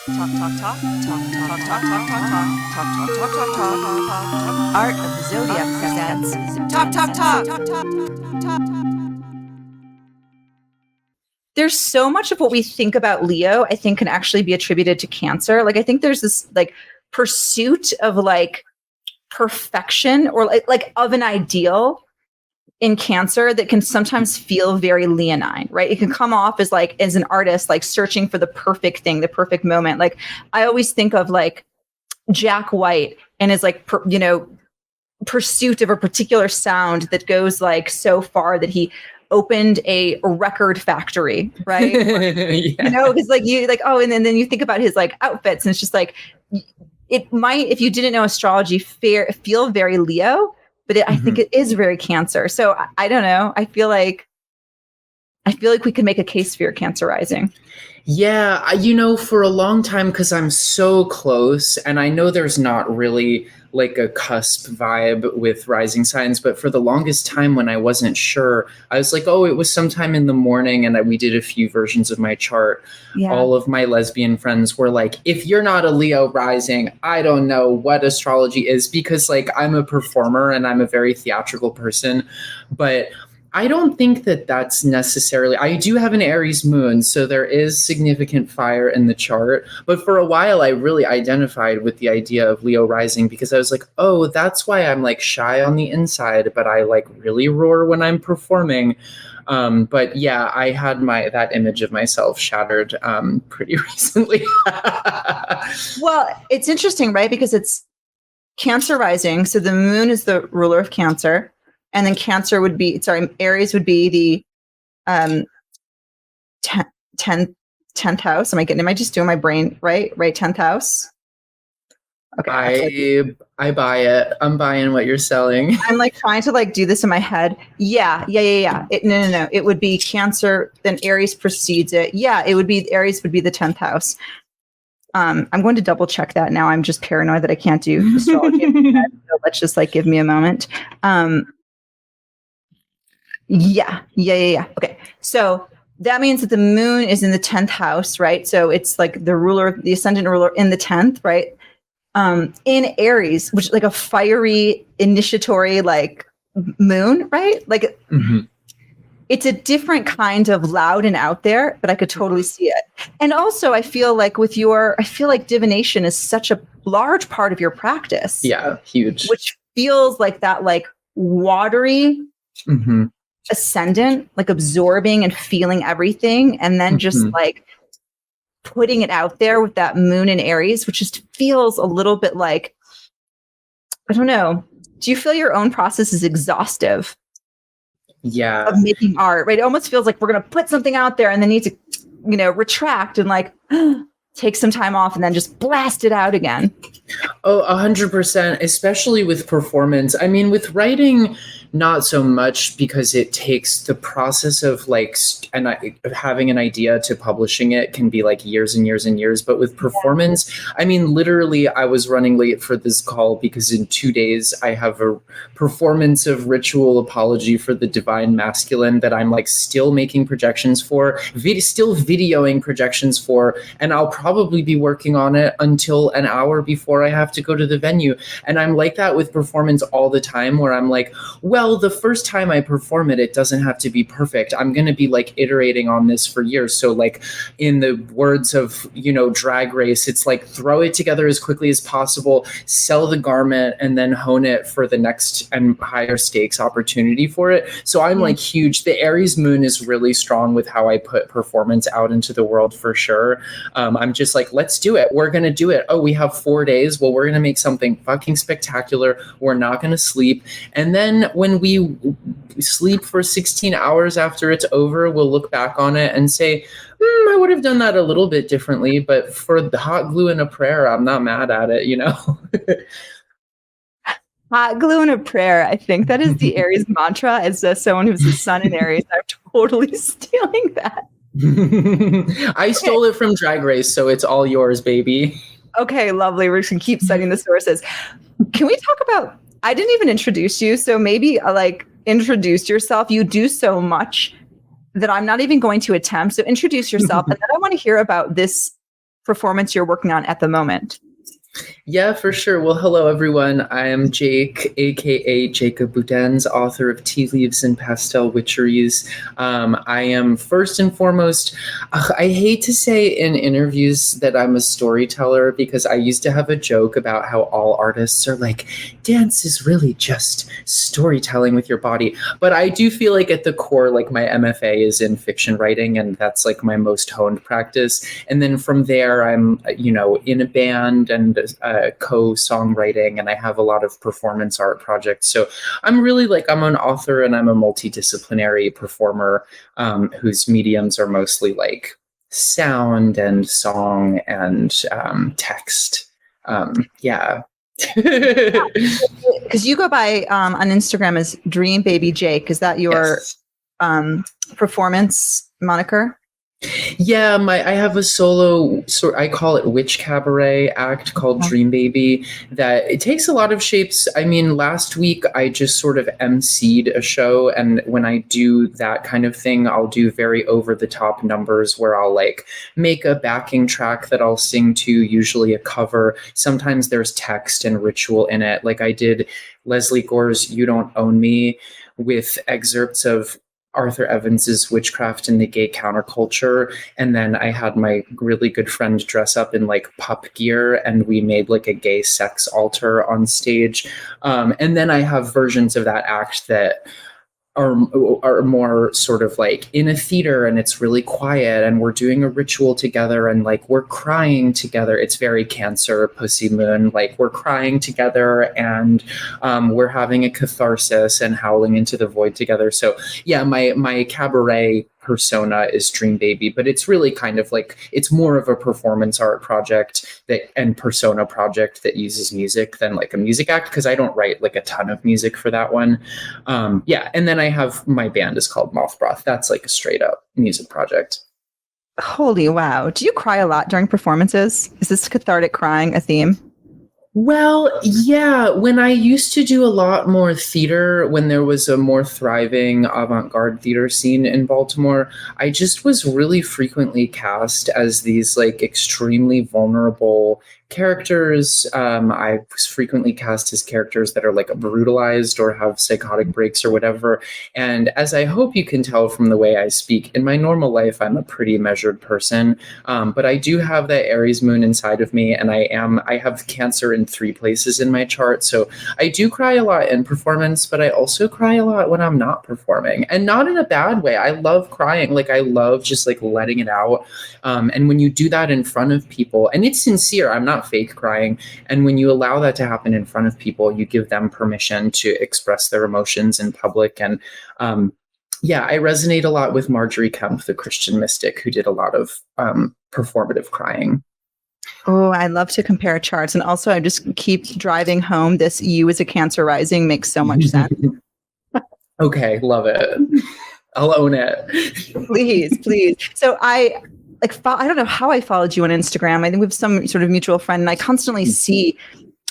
Talk, talk, talk, talk, talk, talk, talk, talk, talk, talk, talk, talk, talk, talk. Art of the Zodiac presents Talk, Talk, Talk, Talk, Talk, Talk. There's so much of what we think about Leo, I think, can actually be attributed to Cancer. Like, I think there's this like pursuit of like perfection or like of an ideal in Cancer that can sometimes feel very leonine, right? It can come off as like, as an artist, like searching for the perfect thing, the perfect moment. Like I always think of like Jack White and his like, pursuit of a particular sound that goes like so far that he opened a record factory, right? Yeah. You know, because like you like, oh, and then you think about his like outfits and it's just like, it might, if you didn't know astrology, feel very Leo, but I think it is very Cancer. So I don't know. I feel like we could make a case for your Cancer rising. Yeah, for a long time, because I'm so close, and I know there's not really like a cusp vibe with rising signs, but for the longest time when I wasn't sure, I was like, oh, it was sometime in the morning, and we did a few versions of my chart. Yeah. All of my lesbian friends were like, if you're not a Leo rising, I don't know what astrology is, because like I'm a performer and I'm a very theatrical person, but I don't think that that's necessarily, I do have an Aries moon, so there is significant fire in the chart. But for a while, I really identified with the idea of Leo rising because I was like, oh, that's why I'm like shy on the inside, but I like really roar when I'm performing. But yeah, I had that image of myself shattered pretty recently. Well, it's interesting, right? Because it's Cancer rising. So the moon is the ruler of Cancer. And then Aries would be the 10th house. Am I just doing my brain right? 10th house. Okay. I buy it. I'm buying what you're selling. I'm like trying to like do this in my head. Yeah. No. It would be Cancer, then Aries precedes it. Yeah, Aries would be the 10th house. I'm going to double check that now. I'm just paranoid that I can't do astrology. So let's just like give me a moment. Yeah. Okay. So that means that the moon is in the 10th house, right? So it's like the ascendant ruler in the 10th, right? In Aries, which is like a fiery, initiatory, like moon, right? Like it's a different kind of loud and out there, but I could totally see it. And also I feel like divination is such a large part of your practice. Yeah, huge. Which feels like that like watery, ascendant, like absorbing and feeling everything, and then just like putting it out there with that moon in Aries, which just feels a little bit like, I don't know. Do you feel your own process is exhaustive? Yeah. Of making art, right? It almost feels like we're going to put something out there and then need to, retract and like take some time off and then just blast it out again. Oh, 100%, especially with performance. I mean, with writing, not so much, because it takes the process of like having an idea to publishing it can be like years and years and years. But with performance, I mean, literally, I was running late for this call because in 2 days I have a performance of Ritual Apology for the Divine Masculine that I'm like still making projections for, still videoing projections for, and I'll probably be working on it until an hour before I have to go to the venue. And I'm like that with performance all the time, where I'm like, well, the first time I perform it, it doesn't have to be perfect. I'm going to be like iterating on this for years. So like in the words of, Drag Race, it's like throw it together as quickly as possible, sell the garment, and then hone it for the next and higher stakes opportunity for it. So I'm like huge. The Aries moon is really strong with how I put performance out into the world for sure. I'm just like, let's do it. We're going to do it. Oh, we have 4 days. Well, we're going to make something fucking spectacular. We're not going to sleep. And then when we sleep for 16 hours after it's over, we'll look back on it and say, I would have done that a little bit differently, but for the hot glue and a prayer, I'm not mad at it, Hot glue and a prayer. I think that is the Aries mantra. As someone who's a sun in Aries, I'm totally stealing that. I stole it from Drag Race, so it's all yours, baby. Okay, lovely. We're just going to keep studying the sources. Can we talk about, I didn't even introduce you, so maybe introduce yourself. You do so much that I'm not even going to attempt. So introduce yourself. And then I want to hear about this performance you're working on at the moment. Yeah, for sure. Well, hello, everyone. I am Jake, aka Jacob Budenz, author of Tea Leaves and Pastel Witcheries. I am first and foremost, I hate to say in interviews that I'm a storyteller, because I used to have a joke about how all artists are like, dance is really just storytelling with your body. But I do feel like at the core, like my MFA is in fiction writing, and that's like my most honed practice. And then from there, I'm, in a band and co-songwriting, and I have a lot of performance art projects. So I'm really I'm an author, and I'm a multidisciplinary performer whose mediums are mostly like sound and song and text. Yeah. Because you go by on Instagram as Dream Baby Jake. Is that your performance moniker? Yeah, I have a solo, I call it witch cabaret act called Dream Baby, that it takes a lot of shapes. I mean, last week I just sort of emceed a show, and when I do that kind of thing, I'll do very over the top numbers where I'll make a backing track that I'll sing to, usually a cover. Sometimes there's text and ritual in it. Like I did Leslie Gore's You Don't Own Me with excerpts of Arthur Evans's Witchcraft in the Gay Counterculture. And then I had my really good friend dress up in pup gear, and we made a gay sex altar on stage. And then I have versions of that act that are more sort of in a theater, and it's really quiet, and we're doing a ritual together, and we're crying together. It's very Cancer, Pussy Moon, we're crying together, and we're having a catharsis and howling into the void together. So yeah, my cabaret persona is Dream Baby, but it's really kind of it's more of a performance art project and persona project that uses music than a music act, because I don't write a ton of music for that one. Yeah, and then I have my band is called Moth Broth. That's a straight up music project. Holy wow. Do you cry a lot during performances? Is this cathartic crying a theme? Well, yeah, when I used to do a lot more theater, when there was a more thriving avant-garde theater scene in Baltimore, I just was really frequently cast as these extremely vulnerable characters. I was frequently cast as characters that are brutalized or have psychotic breaks or whatever. And as I hope you can tell from the way I speak, in my normal life, I'm a pretty measured person. But I do have that Aries moon inside of me, and I have Cancer in 3 places in my chart. So I do cry a lot in performance, but I also cry a lot when I'm not performing, and not in a bad way. I love crying. I love just letting it out. And when you do that in front of people, and it's sincere, I'm not fake crying. And when you allow that to happen in front of people, you give them permission to express their emotions in public. And yeah, I resonate a lot with Marjorie Kemp, the Christian mystic, who did a lot of performative crying. Oh, I love to compare charts. And also, I just keep driving home this you as a Cancer rising makes so much sense. Okay, love it. I'll own it. Please. So I don't know how I followed you on Instagram. I think we have some sort of mutual friend, and I constantly see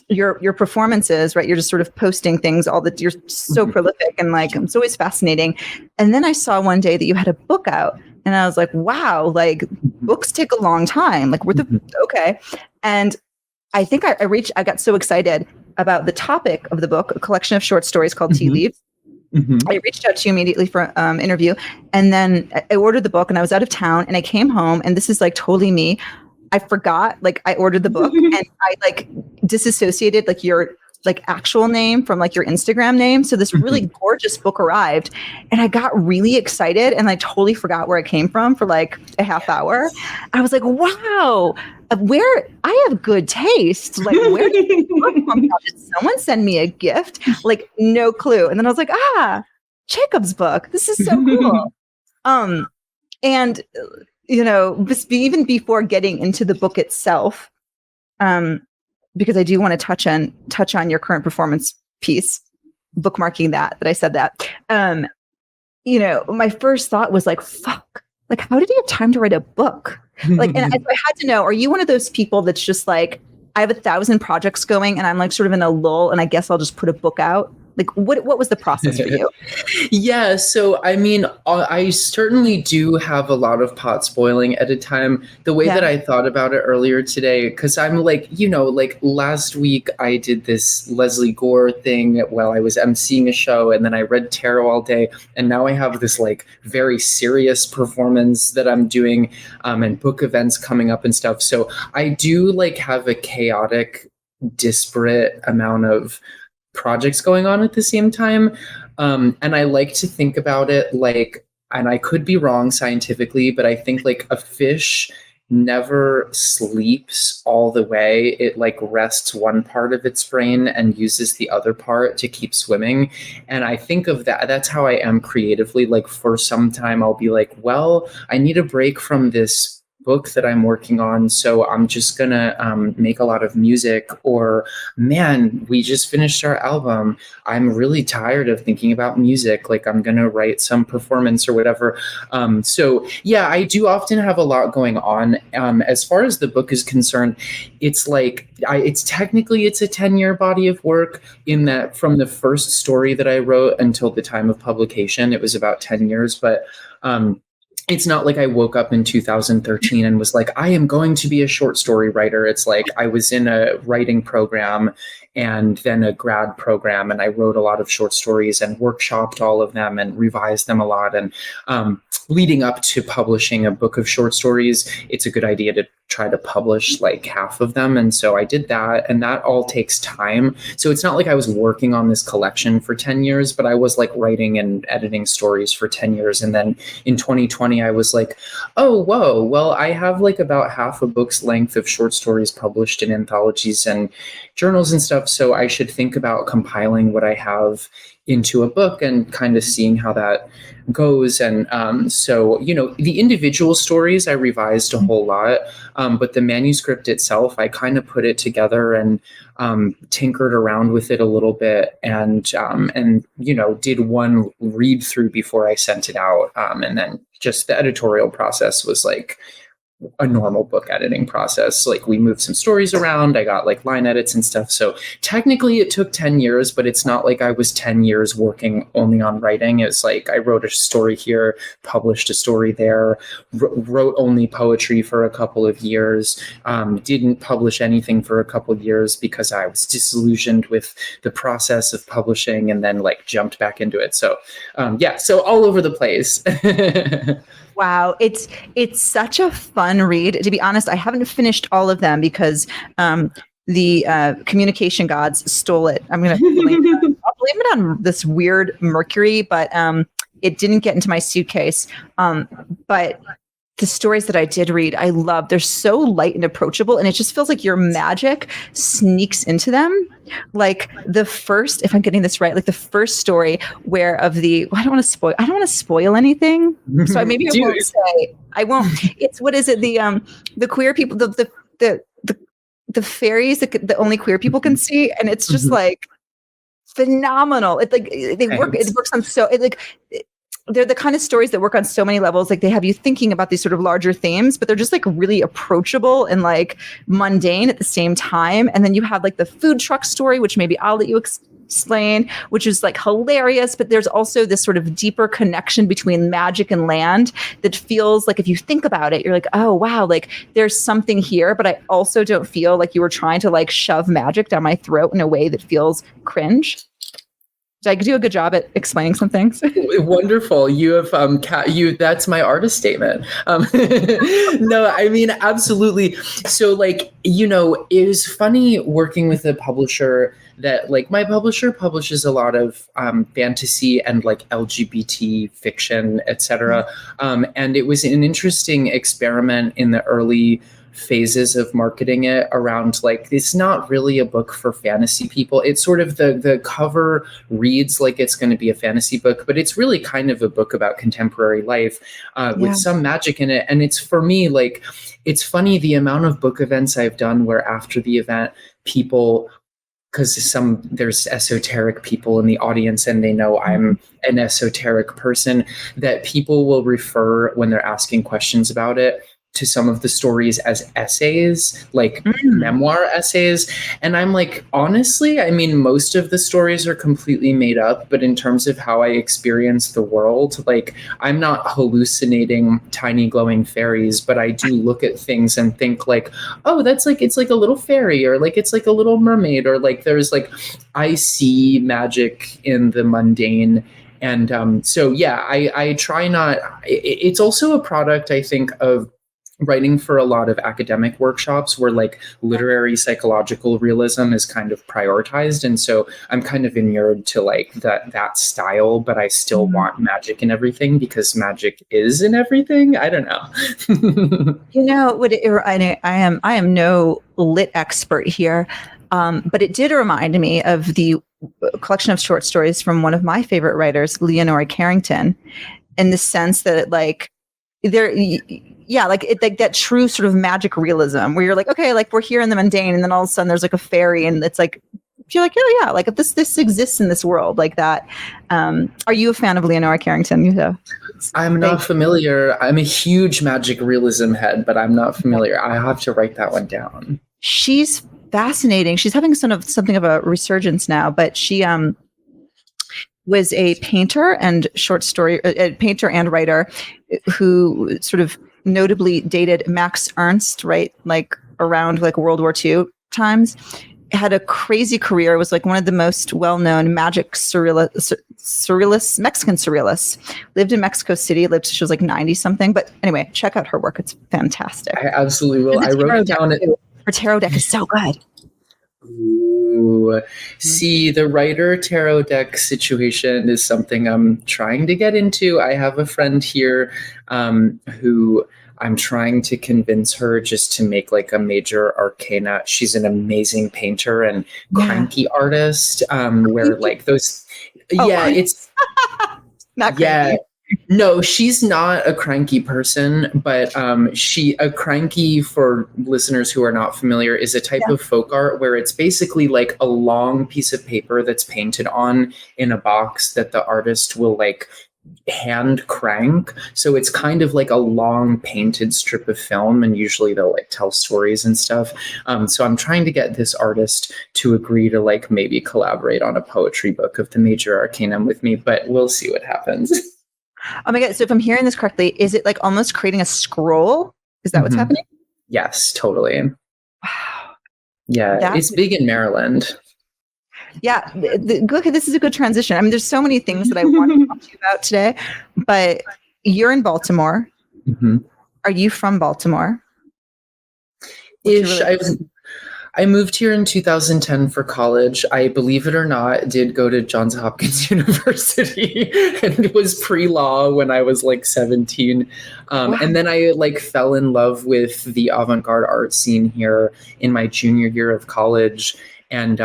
your performances, right? You're just sort of posting things you're so prolific, and it's always fascinating. And then I saw one day that you had a book out, and I was like, wow, books take a long time. Okay. And I think I got so excited about the topic of the book, a collection of short stories called Tea Leaves. I reached out to you immediately for interview, and then I ordered the book, and I was out of town, and I came home, and this is totally me. I forgot, I ordered the book, and I disassociated your actual name from your Instagram name. So this really gorgeous book arrived, and I got really excited, and I totally forgot where it came from for a half hour. I was like, wow, where I have good taste. Where did this book come from? Did someone send me a gift? No clue. And then I was like, Jacob's book. This is so cool. And even before getting into the book itself, because I do want to touch on your current performance piece, bookmarking that I said that. My first thought was fuck, how did he have time to write a book? And I had to know, are you one of those people that's just I have 1,000 projects going, and I'm sort of in a lull, and I guess I'll just put a book out Like what was the process for you? Yeah, so I mean, I certainly do have a lot of pot spoiling at a time. The way that I thought about it earlier today, because I'm like, like last week I did this Leslie Gore thing while I was emceeing a show, and then I read tarot all day, and now I have this like very serious performance that I'm doing, and book events coming up and stuff. So I do like have a chaotic, disparate amount of projects going on at the same time. And I like to think about it like, and I could be wrong scientifically, but I think like a fish never sleeps all the way. It like rests one part of its brain and uses the other part to keep swimming. And I think of that. That's how I am creatively. Like for some time, I'll be like, well, I need a break from this book that I'm working on, so I'm just gonna make a lot of music. Or, man, we just finished our album, I'm really tired of thinking about music, like I'm gonna write some performance or whatever. So yeah, I do often have a lot going on. As far as the book is concerned, it's like it's a 10-year body of work, in that from the first story that I wrote until the time of publication, it was about 10 years. But it's not like I woke up in 2013 and was like, I am going to be a short story writer. It's like I was in a writing program and then a grad program, and I wrote a lot of short stories and workshopped all of them and revised them a lot. And leading up to publishing a book of short stories, it's a good idea to try to publish like half of them. And so I did that, and that all takes time. So it's not like I was working on this collection for 10 years, but I was like writing and editing stories for 10 years. And then in 2020, I was like, oh, whoa, well, I have like about half a book's length of short stories published in anthologies and journals and stuff. So I should think about compiling what I have into a book and kind of seeing how that goes. And so, the individual stories I revised a whole lot, but the manuscript itself, I kind of put it together and tinkered around with it a little bit, and did one read through before I sent it out. And then just the editorial process was like a normal book editing process. Like we moved some stories around, I got like line edits and stuff. So technically it took 10 years, but it's not like I was 10 years working only on writing. It's like I wrote a story here, published a story there, wrote only poetry for a couple of years, didn't publish anything for a couple of years because I was disillusioned with the process of publishing, and then like jumped back into it. So so all over the place. Wow, it's such a fun read. To be honest, I haven't finished all of them because the communication gods stole it. I'll blame it on this weird Mercury, but it didn't get into my suitcase. But the stories that I did read, I love. They're so light and approachable, and it just feels like your magic sneaks into them. Like the first, if I'm getting this right, like the first story where of the, I don't want to spoil anything. So maybe I won't. It's, what is it? The queer people, the fairies that only queer people can see, and it's just like phenomenal. It's like it works on they're the kind of stories that work on so many levels. Like they have you thinking about these sort of larger themes, but they're just like really approachable and like mundane at the same time. And then you have like the food truck story, which maybe I'll let you explain, which is like hilarious. But there's also this sort of deeper connection between magic and land that feels like, if you think about it, you're like, oh, wow, like there's something here. But I also don't feel like you were trying to like shove magic down my throat in a way that feels cringe. Did I do a good job at explaining some things? Wonderful. You have that's my artist statement. No, I mean, absolutely. So like, it was funny working with a publisher that like my publisher publishes a lot of fantasy and like LGBT fiction, etc. And it was an interesting experiment in the early phases of marketing it around like, it's not really a book for fantasy people. It's sort of the cover reads like it's going to be a fantasy book, but it's really kind of a book about contemporary life with some magic in it. And it's, for me, like, it's funny the amount of book events I've done where after the event people, because there's esoteric people in the audience and they know I'm an esoteric person, that people will refer when they're asking questions about it to some of the stories as essays, like memoir essays. And I'm like, honestly, I mean, most of the stories are completely made up, but in terms of how I experience the world, like I'm not hallucinating tiny glowing fairies, but I do look at things and think like, oh, that's like, it's like a little fairy, or like, it's like a little mermaid, or like, there's like, I see magic in the mundane. And so, yeah, I try not, it's also a product, I think, of writing for a lot of academic workshops where like literary psychological realism is kind of prioritized. And so I'm kind of inured to like that style, but I still want magic in everything because magic is in everything. I don't know. I am no lit expert here, but it did remind me of the collection of short stories from one of my favorite writers, Leonora Carrington, in the sense that like like that true sort of magic realism where you're like, okay, like we're here in the mundane, and then all of a sudden there's like a fairy, and it's like you're like, oh yeah, like this exists in this world like that. Are you a fan of Leonora Carrington? I'm not familiar. I'm a huge magic realism head, but I'm not familiar. I have to write that one down. She's fascinating. She's having something of a resurgence now, but she was a painter and painter and writer who sort of notably dated Max Ernst, right? Like around like World War II times. Had a crazy career. Was like one of the most well-known magic surrealists, Mexican surrealists. Lived in Mexico City. She was like 90 something. But anyway, check out her work. It's fantastic. I absolutely will. I wrote down it. Her tarot deck is so good. Ooh. See, the writer tarot deck situation is something I'm trying to get into. I have a friend here who I'm trying to convince her just to make like a major arcana. She's an amazing painter and cranky artist. Where like those, it's not cranky. Yeah. No, she's not a cranky person, but a cranky, for listeners who are not familiar, is a type of folk art where it's basically like a long piece of paper that's painted on in a box that the artist will like hand crank. So it's kind of like a long painted strip of film, and usually they'll like tell stories and stuff. So I'm trying to get this artist to agree to like maybe collaborate on a poetry book of the major arcanum with me, but we'll see what happens. Oh my God. So if I'm hearing this correctly, is it like almost creating a scroll? Is that what's happening? Yes, totally. Wow. Yeah, it's big in Maryland. Yeah. Okay, this is a good transition. I mean, there's so many things that I want to talk to you about today, but you're in Baltimore. Mm-hmm. Are you from Baltimore? Ish. I moved here in 2010 for college. I, believe it or not, did go to Johns Hopkins University and was pre-law when I was like 17. And then I like fell in love with the avant-garde art scene here in my junior year of college, and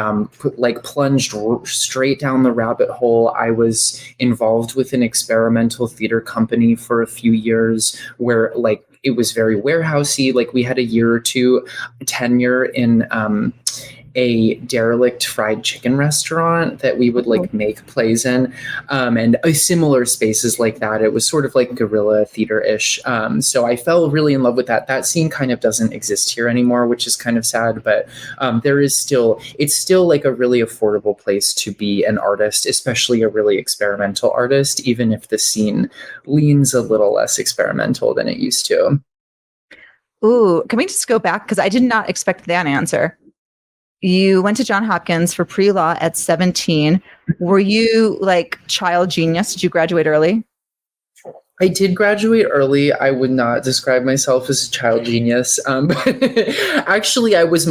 plunged straight down the rabbit hole. I was involved with an experimental theater company for a few years where like it was very warehousey. Like we had a year or two tenure in a derelict fried chicken restaurant that we would like make plays in, and similar spaces like that. It was sort of like guerrilla theater-ish. So I fell really in love with that. That scene kind of doesn't exist here anymore, which is kind of sad, but it's still like a really affordable place to be an artist, especially a really experimental artist, even if the scene leans a little less experimental than it used to. Ooh, can we just go back? Because I did not expect that answer. You went to Johns Hopkins for pre-law at 17. Were you like child genius? Did you graduate early? I did graduate early. I would not describe myself as a child genius. Actually, I was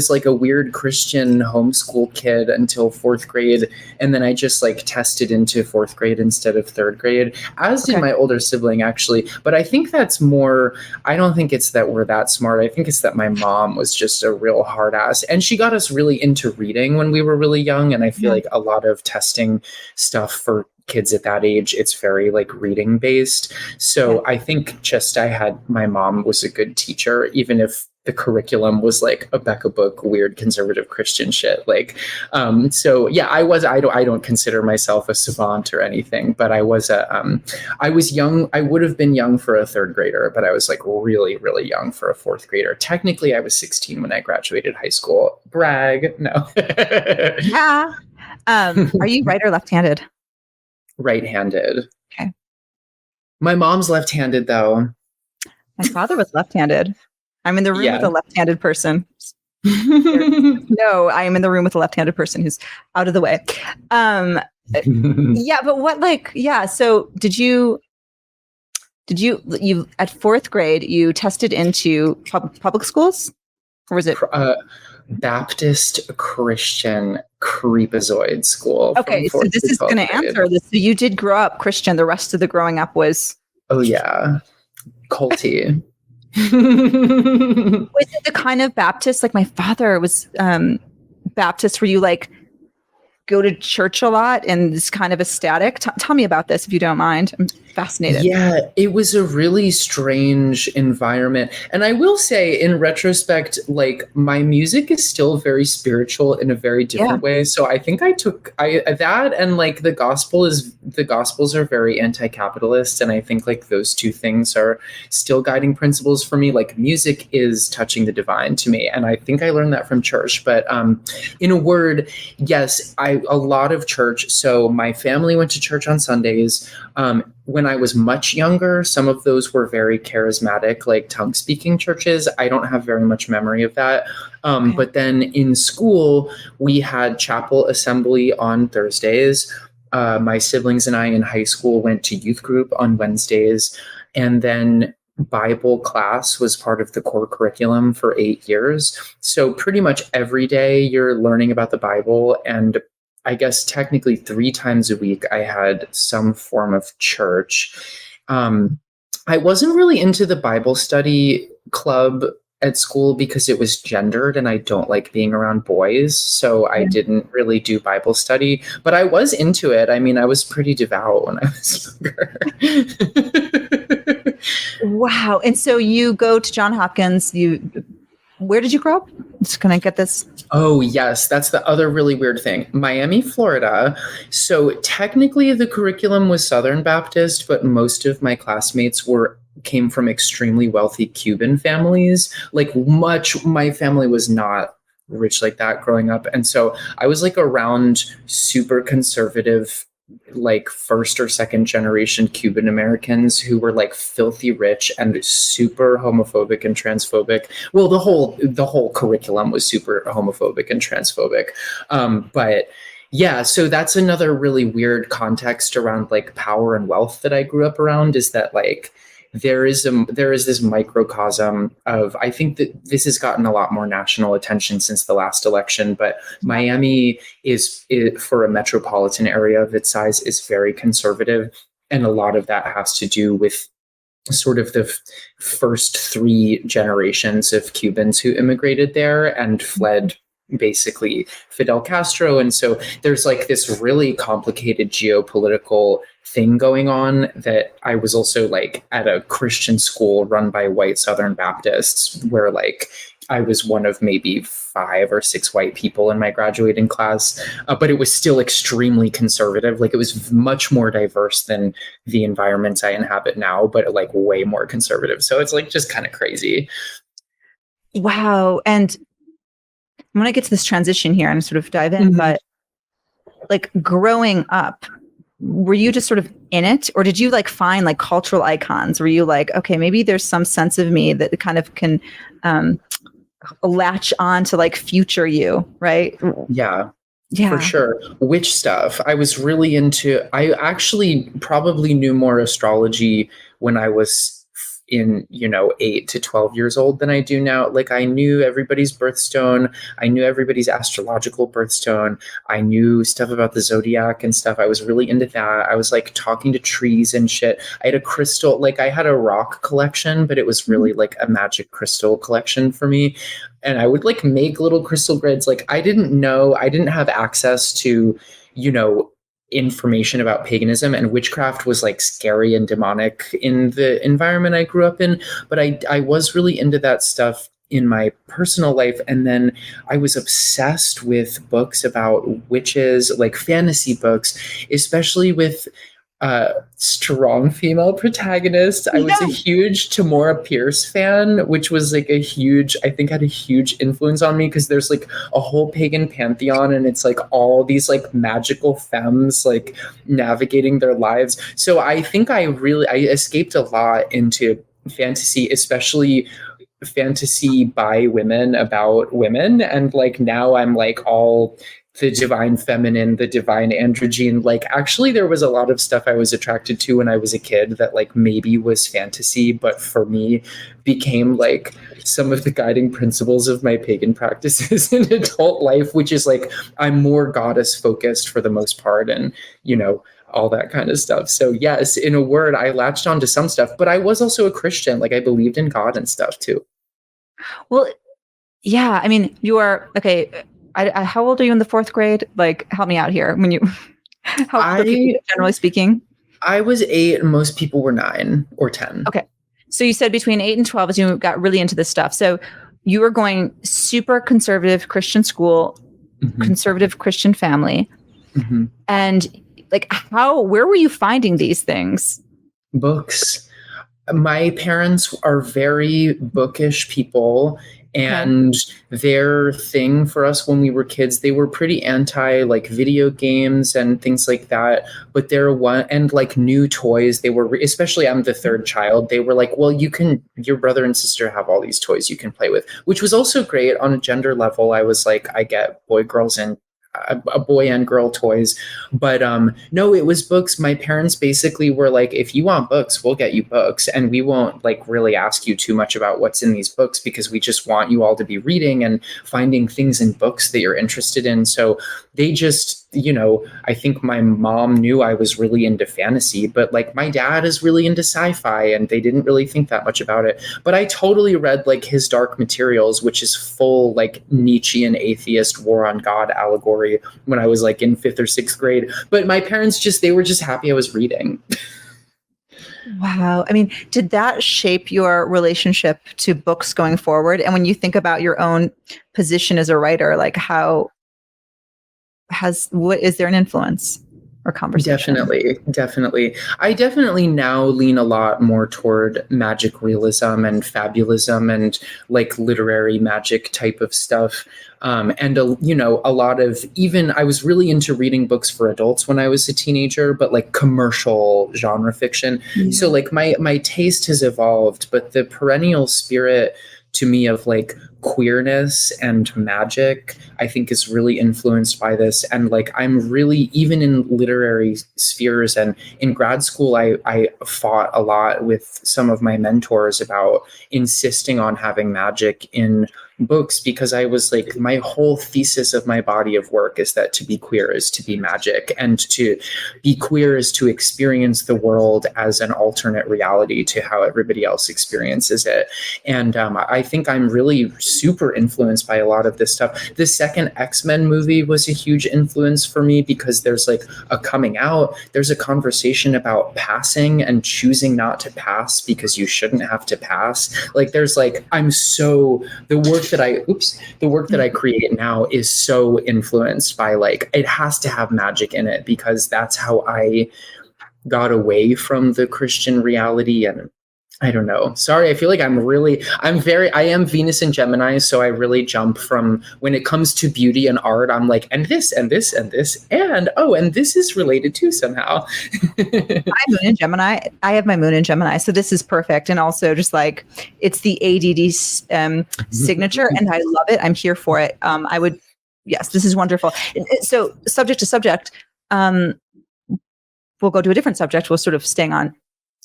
like a weird Christian homeschool kid until fourth grade. And then I just like tested into fourth grade instead of third grade, as did my older sibling, actually. But I think that's more, I don't think it's that we're that smart. I think it's that my mom was just a real hard ass. And she got us really into reading when we were really young. And I feel like a lot of testing stuff for kids at that age, it's very like reading based. So I think just my mom was a good teacher, even if the curriculum was like a Becca book, weird conservative Christian shit. Like, so yeah, I don't consider myself a savant or anything, but I was young. I would have been young for a third grader, but I was like really, really young for a fourth grader. Technically I was 16 when I graduated high school. Brag. No. Yeah. Are you right or left-handed? Right-handed. Okay. My mom's left-handed though. My father was left-handed. I'm in the room with a left-handed person. No, I am in the room with a left-handed person who's out of the way. Yeah, but what so did you at fourth grade, you tested into public schools? Or was it Baptist Christian creepazoid school? Okay, so this is going to answer this. So you did grow up Christian. The rest of the growing up was... Oh, yeah. Culty. Was it the kind of Baptist, like my father was Baptist, where you like go to church a lot and it's kind of ecstatic? Tell me about this if you don't mind. I'm fascinated. Yeah, it was a really strange environment. And I will say in retrospect, like my music is still very spiritual in a very different way. So I think I took that, and like the Gospels are very anti-capitalist. And I think like those two things are still guiding principles for me. Like music is touching the divine to me. And I think I learned that from church. But in a word, yes, a lot of church. So my family went to church on Sundays. When I was much younger, some of those were very charismatic, like tongue-speaking churches. I don't have very much memory of that. But then in school, we had chapel assembly on Thursdays. My siblings and I in high school went to youth group on Wednesdays. And then Bible class was part of the core curriculum for 8 years. So pretty much every day you're learning about the Bible, and I guess technically 3 times a week I had some form of church. I wasn't really into the Bible study club at school because it was gendered and I don't like being around boys. So I didn't really do Bible study, but I was into it. I mean, I was pretty devout when I was younger. Wow. And so you go to Johns Hopkins. Where did you grow up? Can I get this? Oh, yes. That's the other really weird thing. Miami, Florida. So technically the curriculum was Southern Baptist, but most of my classmates came from extremely wealthy Cuban families. My family was not rich like that growing up. And so I was like around super conservative, like first or second generation Cuban Americans who were like filthy rich and super homophobic and transphobic. Well, the whole curriculum was super homophobic and transphobic. But yeah, so that's another really weird context around like power and wealth that I grew up around, is that like there is this microcosm of, I think that this has gotten a lot more national attention since the last election, but Miami is for a metropolitan area of its size, is very conservative. And a lot of that has to do with sort of the first 3 generations of Cubans who immigrated there and fled basically Fidel Castro. And so there's like this really complicated geopolitical thing going on, that I was also like at a Christian school run by white Southern Baptists, where like I was one of maybe 5 or 6 white people in my graduating class, but it was still extremely conservative. Like it was much more diverse than the environments I inhabit now, but like way more conservative. So it's like just kind of crazy. Wow. And I'm going to get to this transition here and sort of dive in, but like growing up, were you just sort of in it, or did you like find like cultural icons? Were you like, okay, maybe there's some sense of me that kind of can latch on to like future you, right? Yeah, for sure. Witch stuff. I was really into, I actually probably knew more astrology when I was in 8 to 12 years old than I do now. Like I knew everybody's birthstone. I knew everybody's astrological birthstone. I knew stuff about the zodiac and stuff. I was really into that. I was like talking to trees and shit. I had a crystal, like I had a rock collection, but it was really like a magic crystal collection for me. And I would like make little crystal grids. Like I didn't have access to, information about paganism, and witchcraft was like scary and demonic in the environment I grew up in. But I was really into that stuff in my personal life. And then I was obsessed with books about witches, like fantasy books, especially with strong female protagonists. I was a huge Tamora Pierce fan, which was like a huge, I think had a huge influence on me, because there's like a whole pagan pantheon, and it's like all these like magical femmes like navigating their lives. So I think I escaped a lot into fantasy, especially fantasy by women about women. And like now I'm like all the divine feminine, the divine androgyne. Like actually there was a lot of stuff I was attracted to when I was a kid that like maybe was fantasy, but for me became like some of the guiding principles of my pagan practices in adult life, which is like I'm more goddess focused for the most part, and you know, all that kind of stuff. So yes, in a word, I latched onto some stuff, but I was also a Christian. Like I believed in God and stuff too. Well, yeah, I mean, you are okay. How old are you in the fourth grade? Like, help me out here. When you, generally speaking, I was 8, and most people were 9 or 10. Okay, so you said between 8 and 12 as you got really into this stuff. So you were going super conservative Christian school, conservative Christian family, and like, where were you finding these things? Books. My parents are very bookish people. And their thing for us when we were kids, they were pretty anti like video games and things like that. But and like new toys, they were, especially I'm the third child. They were like, well, your brother and sister have all these toys you can play with, which was also great on a gender level. I was like, I get girls and a boy and girl toys, but no, it was books. My parents basically were like, if you want books, we'll get you books, and we won't like really ask you too much about what's in these books, because we just want you all to be reading and finding things in books that you're interested in. So they just, you know, I think my mom knew I was really into fantasy, but like my dad is really into sci-fi, and they didn't really think that much about it. But I totally read like his Dark Materials, which is full like Nietzschean atheist war on God allegory, when I was like in 5th or 6th grade. But my parents they were just happy I was reading. Wow. I mean, did that shape your relationship to books going forward? And when you think about your own position as a writer, like what is there an influence or conversation? Definitely. I definitely now lean a lot more toward magic realism and fabulism and like literary magic type of stuff. And a lot of, even I was really into reading books for adults when I was a teenager, but like commercial genre fiction. So like my taste has evolved, but the perennial spirit to me of like queerness and magic, I think is really influenced by this. And like, I'm really, even in literary spheres and in grad school, I fought a lot with some of my mentors about insisting on having magic in books, because I was like, my whole thesis of my body of work is that to be queer is to be magic, and to be queer is to experience the world as an alternate reality to how everybody else experiences it. And I think I'm really super influenced by a lot of this stuff. The second X-Men movie was a huge influence for me, because there's like a coming out, there's a conversation about passing and choosing not to pass because you shouldn't have to pass. Like there's like, the work that I create now is so influenced by like, it has to have magic in it, because that's how I got away from the Christian reality. And I don't know. Sorry, I feel like I am Venus and Gemini, so I really jump from, when it comes to beauty and art, I'm like, and this, and this, and this, and this is related too somehow. My moon in Gemini. I have my moon in Gemini, so this is perfect. And also just like, it's the ADD signature, and I love it. I'm here for it. Yes, this is wonderful. So subject to subject, we'll go to a different subject. We'll sort of staying on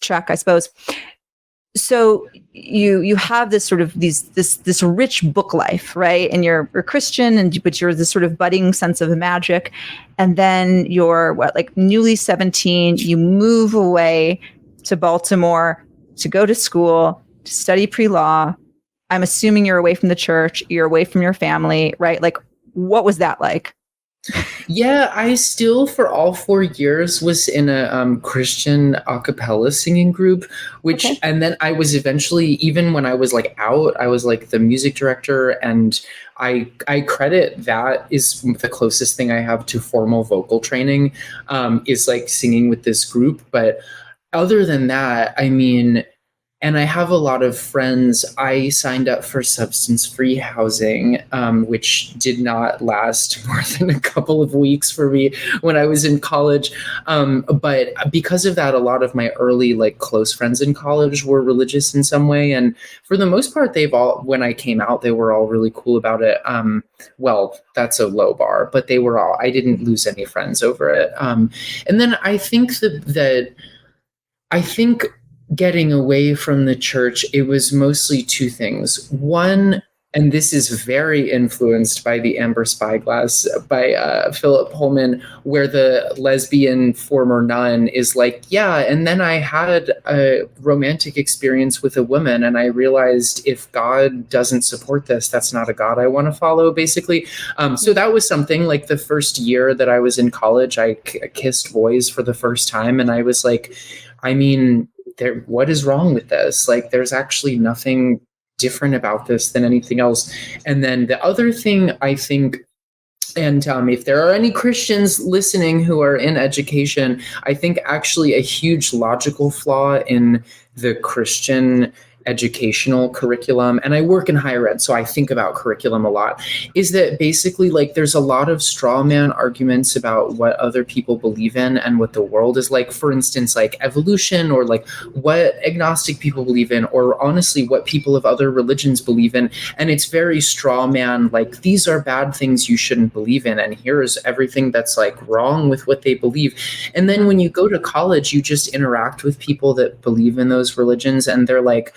track, I suppose. So you have this sort of this rich book life, right? And you're a Christian, but you're this sort of budding sense of magic. And then you're newly 17, you move away to Baltimore to go to school, to study pre-law. I'm assuming you're away from the church, you're away from your family, right? Like, what was that like? Yeah, I still, for all 4 years, was in a Christian a cappella singing group, which, Okay. and then I was eventually, even when I was like out, I was like the music director, and I credit that is the closest thing I have to formal vocal training, is like singing with this group. But other than that, I mean, and I have a lot of friends. I signed up for substance-free housing, which did not last more than a couple of weeks for me when I was in college. But because of that, a lot of my early like close friends in college were religious in some way, and for the most part, they've all, when I came out, they were all really cool about it. Well, that's a low bar, but they were all. I didn't lose any friends over it. And then I think that I think getting away from the church, it was mostly two things. One, and this is very influenced by The Amber Spyglass by Philip Pullman, where the lesbian former nun is like, yeah, and then I had a romantic experience with a woman, and I realized if God doesn't support this, that's not a God I want to follow, basically. So that was something. Like the first year that I was in college, I kissed boys for the first time, and I was like, I mean, what is wrong with this? Like, there's actually nothing different about this than anything else. And then the other thing I think, and if there are any Christians listening who are in education, I think actually a huge logical flaw in the Christian educational curriculum, and I work in higher ed, so I think about curriculum a lot, is that basically like there's a lot of straw man arguments about what other people believe in and what the world is like. For instance, like evolution, or like what agnostic people believe in, or honestly what people of other religions believe in. And it's very straw man, like these are bad things you shouldn't believe in, and here's everything that's like wrong with what they believe. And then when you go to college, you just interact with people that believe in those religions, and they're like,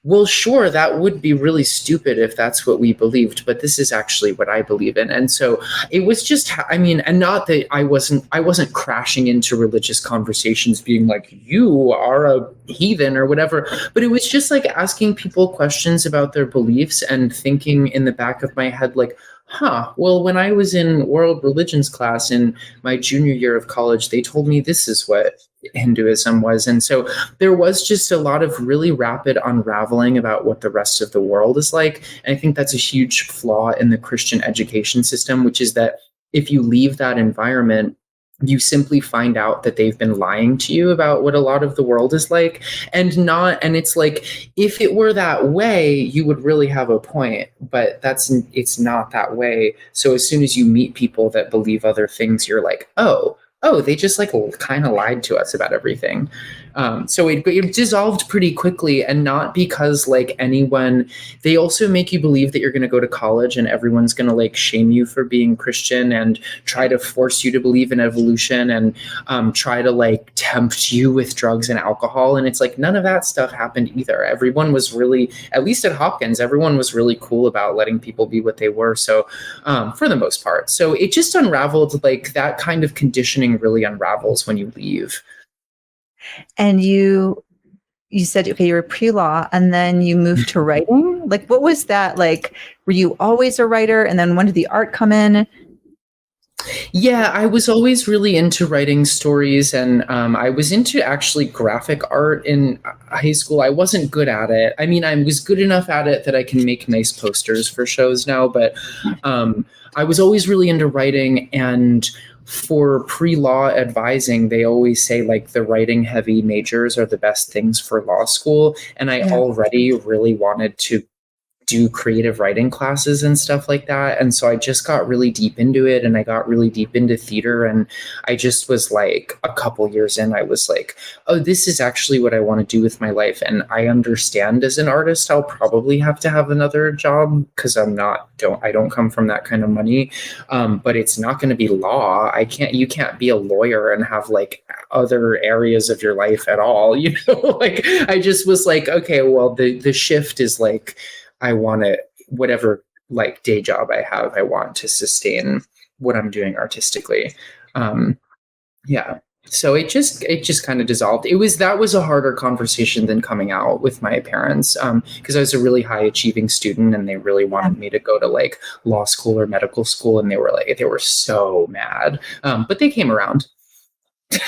well, sure, that would be really stupid if that's what we believed, but this is actually what I believe in. And so it was just, I mean, and not that I wasn't crashing into religious conversations being like, you are a heathen or whatever, but it was just like asking people questions about their beliefs and thinking in the back of my head, like, well, when I was in world religions class in my junior year of college, they told me this is what Hinduism was. And so there was just a lot of really rapid unraveling about what the rest of the world is like. And I think that's a huge flaw in the Christian education system, which is that if you leave that environment, you simply find out that they've been lying to you about what a lot of the world is like, and it's like, if it were that way, you would really have a point, but it's not that way. So as soon as you meet people that believe other things, you're like, oh, they just like kind of lied to us about everything. So it dissolved pretty quickly, and not because like anyone, they also make you believe that you're going to go to college and everyone's going to like shame you for being Christian and try to force you to believe in evolution and try to like tempt you with drugs and alcohol. And it's like, none of that stuff happened either. Everyone was really, at least at Hopkins, everyone was really cool about letting people be what they were. So for the most part, so it just unraveled. Like that kind of conditioning really unravels when you leave. And you said, okay, you were pre-law and then you moved to writing. Like, what was that like? Were you always a writer? And then when did the art come in? Yeah, I was always really into writing stories, and I was into actually graphic art in high school. I wasn't good at it. I mean, I was good enough at it that I can make nice posters for shows now, but I was always really into writing. And for pre-law advising, they always say like the writing heavy majors are the best things for law school. And I already really wanted to do creative writing classes and stuff like that. And so I just got really deep into it, and I got really deep into theater. And I just was like, a couple years in, I was like, oh, this is actually what I want to do with my life. And I understand as an artist, I'll probably have to have another job because I don't come from that kind of money. But it's not going to be law. You can't be a lawyer and have like other areas of your life at all. You know, like I just was like, okay, well, the shift is like, I want to, whatever like day job I have, I want to sustain what I'm doing artistically. Yeah. So it just kind of dissolved. That was a harder conversation than coming out with my parents, because I was a really high achieving student and they really wanted me to go to like law school or medical school, and they were so mad. But they came around.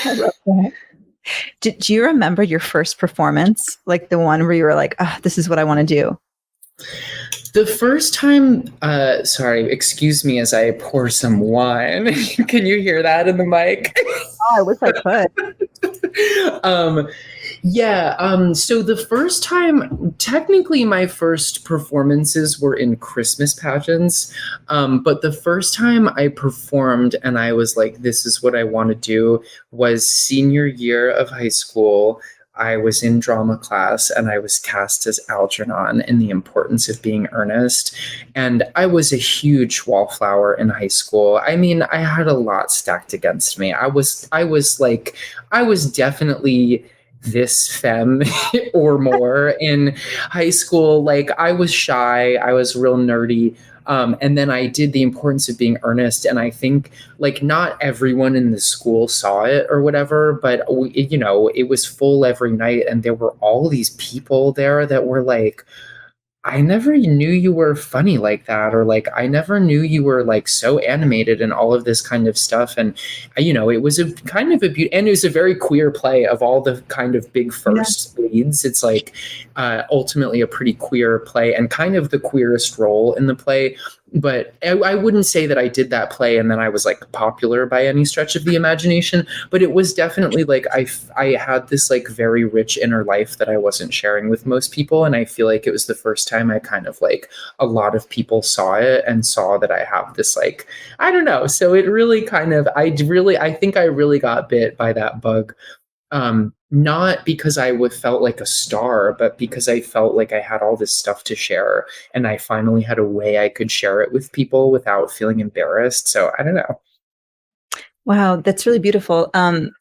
I love that. Do you remember your first performance, like the one where you were like, oh, this is what I want to do? The first time, sorry, excuse me as I pour some wine. Can you hear that in the mic? Oh, I wish I could. So the first time, technically my first performances were in Christmas pageants. But the first time I performed and I was like, this is what I want to do, was senior year of high school. I was in drama class and I was cast as Algernon in The Importance of Being Earnest. And I was a huge wallflower in high school. I mean, I had a lot stacked against me. I was definitely this femme or more in high school. Like, I was shy. I was real nerdy. And then I did The Importance of Being Earnest. And I think like not everyone in the school saw it or whatever, but it was full every night. And there were all these people there that were like, I never knew you were funny like that, or like, I never knew you were like so animated and all of this kind of stuff. And, it was a kind of and it was a very queer play of all the kind of big first leads. It's like ultimately a pretty queer play and kind of the queerest role in the play. But I wouldn't say that I did that play and then I was like popular by any stretch of the imagination, but it was definitely like I had this like very rich inner life that I wasn't sharing with most people. And I feel like it was the first time I kind of like a lot of people saw it and saw that I have this like, I don't know. So it really kind of, I think I really got bit by that bug. Not because I felt like a star, but because I felt like I had all this stuff to share and I finally had a way I could share it with people without feeling embarrassed. So I don't know. Wow, that's really beautiful. The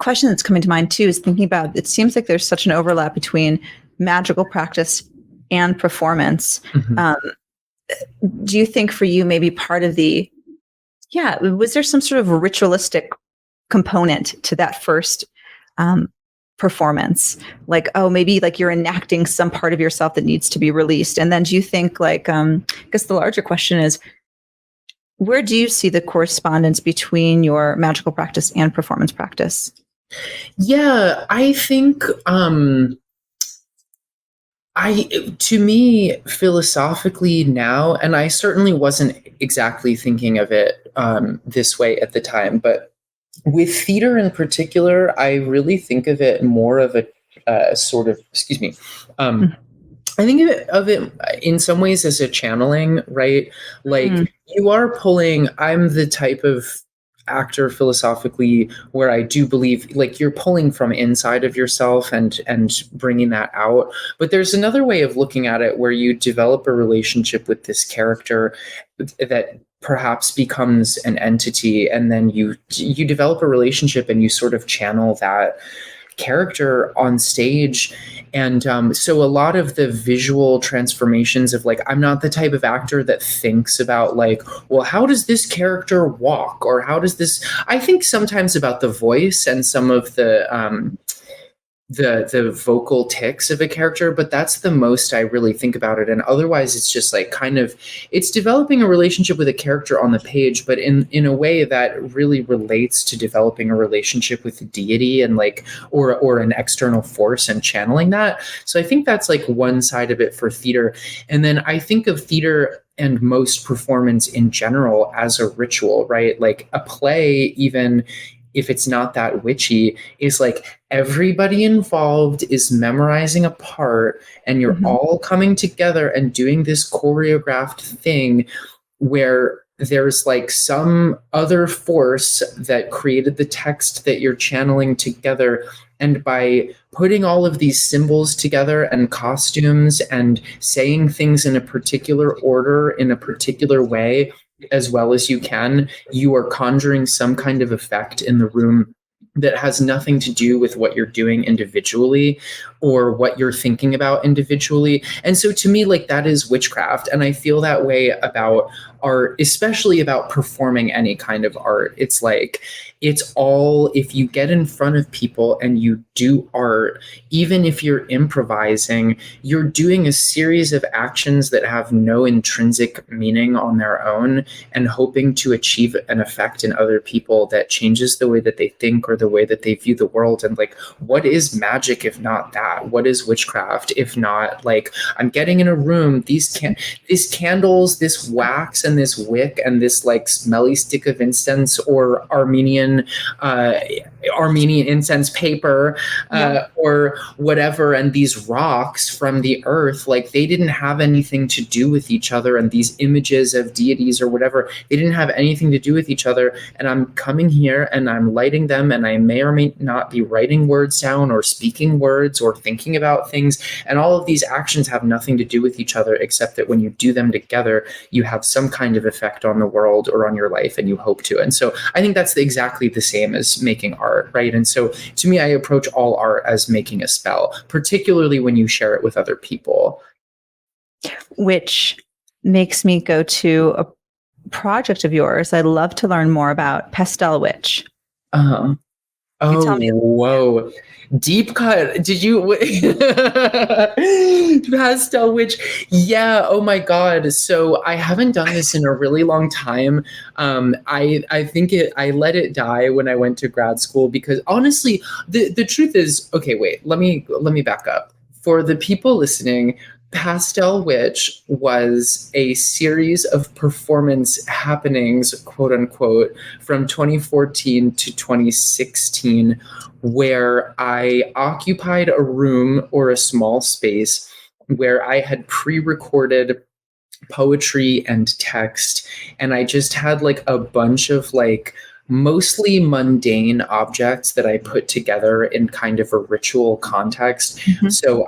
question that's coming to mind too is thinking about, it seems like there's such an overlap between magical practice and performance. Mm-hmm. Do you think for you, maybe part of was there some sort of ritualistic component to that first performance, like, oh, maybe like you're enacting some part of yourself that needs to be released? And then do you think like, I guess the larger question is, where do you see the correspondence between your magical practice and performance practice? Yeah, I think to me, philosophically now, and I certainly wasn't exactly thinking of it this way at the time, but with theater in particular, I really think of it more of a sort of, I think of it in some ways as a channeling, right? Like you are pulling, I'm the type of actor philosophically where I do believe like you're pulling from inside of yourself and bringing that out. But there's another way of looking at it where you develop a relationship with this character that perhaps becomes an entity, and then you develop a relationship and you sort of channel that character on stage. And so a lot of the visual transformations of like, I'm not the type of actor that thinks about like, well, how does this character walk, or how does this, I think sometimes about the voice and some of the vocal tics of a character, but that's the most I really think about it. And otherwise it's just like kind of, it's developing a relationship with a character on the page, but in a way that really relates to developing a relationship with the deity and like, or an external force and channeling that. So I think that's like one side of it for theater. And then I think of theater and most performance in general as a ritual, right? Like a play, even if it's not that witchy, is like everybody involved is memorizing a part and you're all coming together and doing this choreographed thing where there's like some other force that created the text that you're channeling together. And by putting all of these symbols together and costumes and saying things in a particular order, in a particular way, as well as you can, you are conjuring some kind of effect in the room that has nothing to do with what you're doing individually or what you're thinking about individually. And so to me, like that is witchcraft. And I feel that way about art, especially about performing any kind of art. It's like, it's all, if you get in front of people and you do art, even if you're improvising, you're doing a series of actions that have no intrinsic meaning on their own and hoping to achieve an effect in other people that changes the way that they think or the way that they view the world. And like, what is magic if not that? What is witchcraft if not like, I'm getting in a room, these candles, this wax and this wick and this like smelly stick of incense or Armenian incense paper or whatever, and these rocks from the earth, like they didn't have anything to do with each other, and these images of deities or whatever, they didn't have anything to do with each other, and I'm coming here and I'm lighting them, and I may or may not be writing words down or speaking words or thinking about things, and all of these actions have nothing to do with each other except that when you do them together you have some kind of effect on the world or on your life, and you hope to. And so I think that's exactly the same as making art, right? And so to me, I approach all art as making a spell, particularly when you share it with other people. Which makes me go to a project of yours I'd love to learn more about, Pastel Witch. Oh, whoa. Deep cut. Did you Pastel Witch? Yeah. Oh my God. So I haven't done this in a really long time. I think I let it die when I went to grad school because honestly, the truth is, okay, wait, let me back up. For the people listening, Pastel Witch was a series of performance happenings, quote unquote, from 2014 to 2016, where I occupied a room or a small space where I had pre-recorded poetry and text, and I just had like a bunch of like mostly mundane objects that I put together in kind of a ritual context. Mm-hmm. So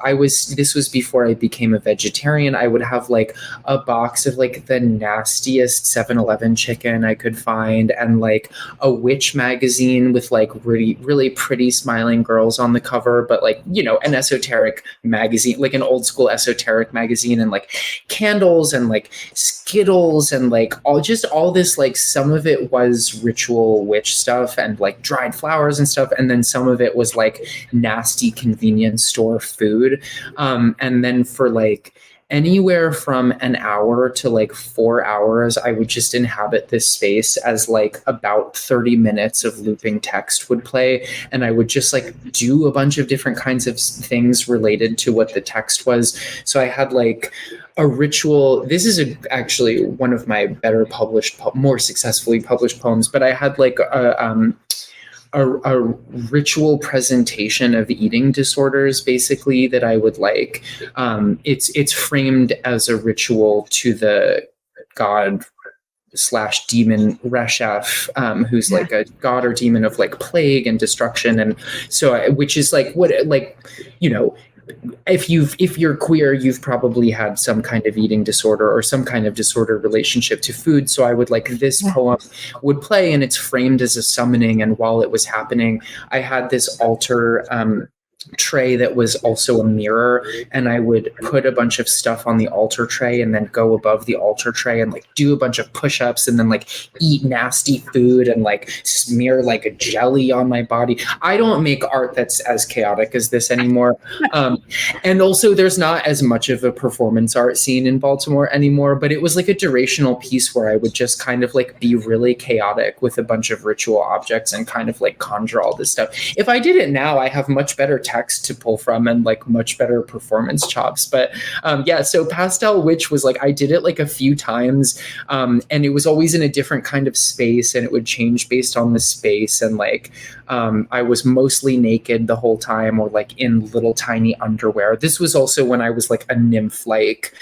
this was before I became a vegetarian. I would have like a box of like the nastiest 7-Eleven chicken I could find, and like a witch magazine with like really, really pretty smiling girls on the cover, but like, you know, an esoteric magazine, like an old school esoteric magazine, and like candles and like Skittles and like all this, like some of it was ritual witch stuff and like dried flowers and stuff, and then some of it was like nasty convenience store food, and then for like anywhere from an hour to like 4 hours, I would just inhabit this space as like about 30 minutes of looping text would play, and I would just like do a bunch of different kinds of things related to what the text was. So I had like a ritual. This is actually one of my better published, more successfully published poems, but I had like a ritual presentation of eating disorders, basically, that I would like. It's framed as a ritual to the god / demon Reshef, who's like a god or demon of like plague and destruction, and so which is like what, like, you know, if you're queer, you've probably had some kind of eating disorder or some kind of disordered relationship to food. So I would like, this poem would play and it's framed as a summoning. And while it was happening, I had this altar tray that was also a mirror, and I would put a bunch of stuff on the altar tray and then go above the altar tray and like do a bunch of push-ups and then like eat nasty food and like smear like a jelly on my body. I don't make art that's as chaotic as this anymore. And also there's not as much of a performance art scene in Baltimore anymore, but it was like a durational piece where I would just kind of like be really chaotic with a bunch of ritual objects and kind of like conjure all this stuff. If I did it now, I have much better text to pull from and like much better performance chops. But so Pastel Witch was like, I did it like a few times, and it was always in a different kind of space, and it would change based on the space. And like I was mostly naked the whole time, or like in little tiny underwear. This was also when I was like a nymph like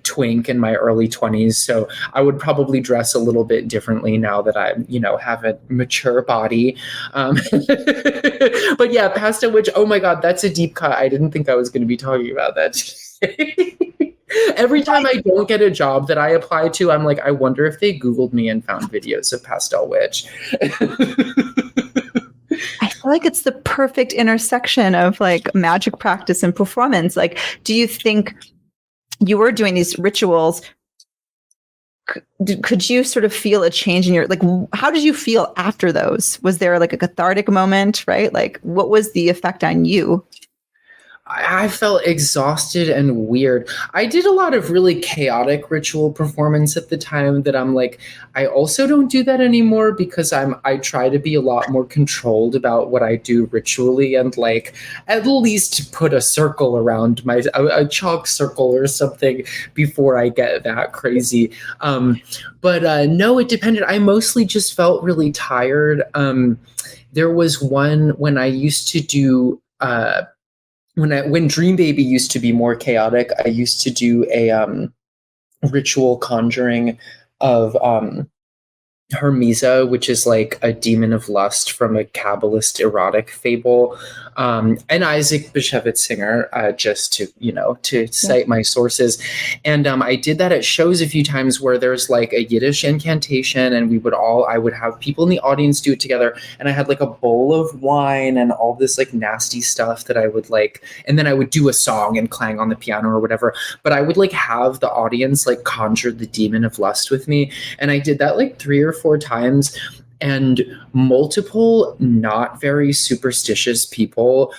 twink in my early 20s. So I would probably dress a little bit differently now that I, you know, have a mature body. But yeah, Pastel Witch, oh my God, that's a deep cut. I didn't think I was going to be talking about that. Every time I don't get a job that I apply to, I'm like, I wonder if they Googled me and found videos of Pastel Witch. I feel like it's the perfect intersection of like magic practice and performance. Like, do you think you were doing these rituals could you sort of feel a change in your, like, how did you feel after those? Was there like a cathartic moment, right? Like, what was the effect on you? I felt exhausted and weird. I did a lot of really chaotic ritual performance at the time that I'm like, I also don't do that anymore because I try to be a lot more controlled about what I do ritually and like at least put a circle around a chalk circle or something before I get that crazy. But no, it depended. I mostly just felt really tired. There was one when I used to do when Dream Baby used to be more chaotic, I used to do a ritual conjuring of Hermesa, which is like a demon of lust from a Kabbalist erotic fable, and Isaac Bashevis Singer, just to cite my sources. And I did that at shows a few times where there's like a Yiddish incantation, and I would have people in the audience do it together, and I had like a bowl of wine and all this like nasty stuff that I would like, and then I would do a song and clang on the piano or whatever. But I would like have the audience like conjure the demon of lust with me, and I did that like 3 or 4 times, and multiple not very superstitious people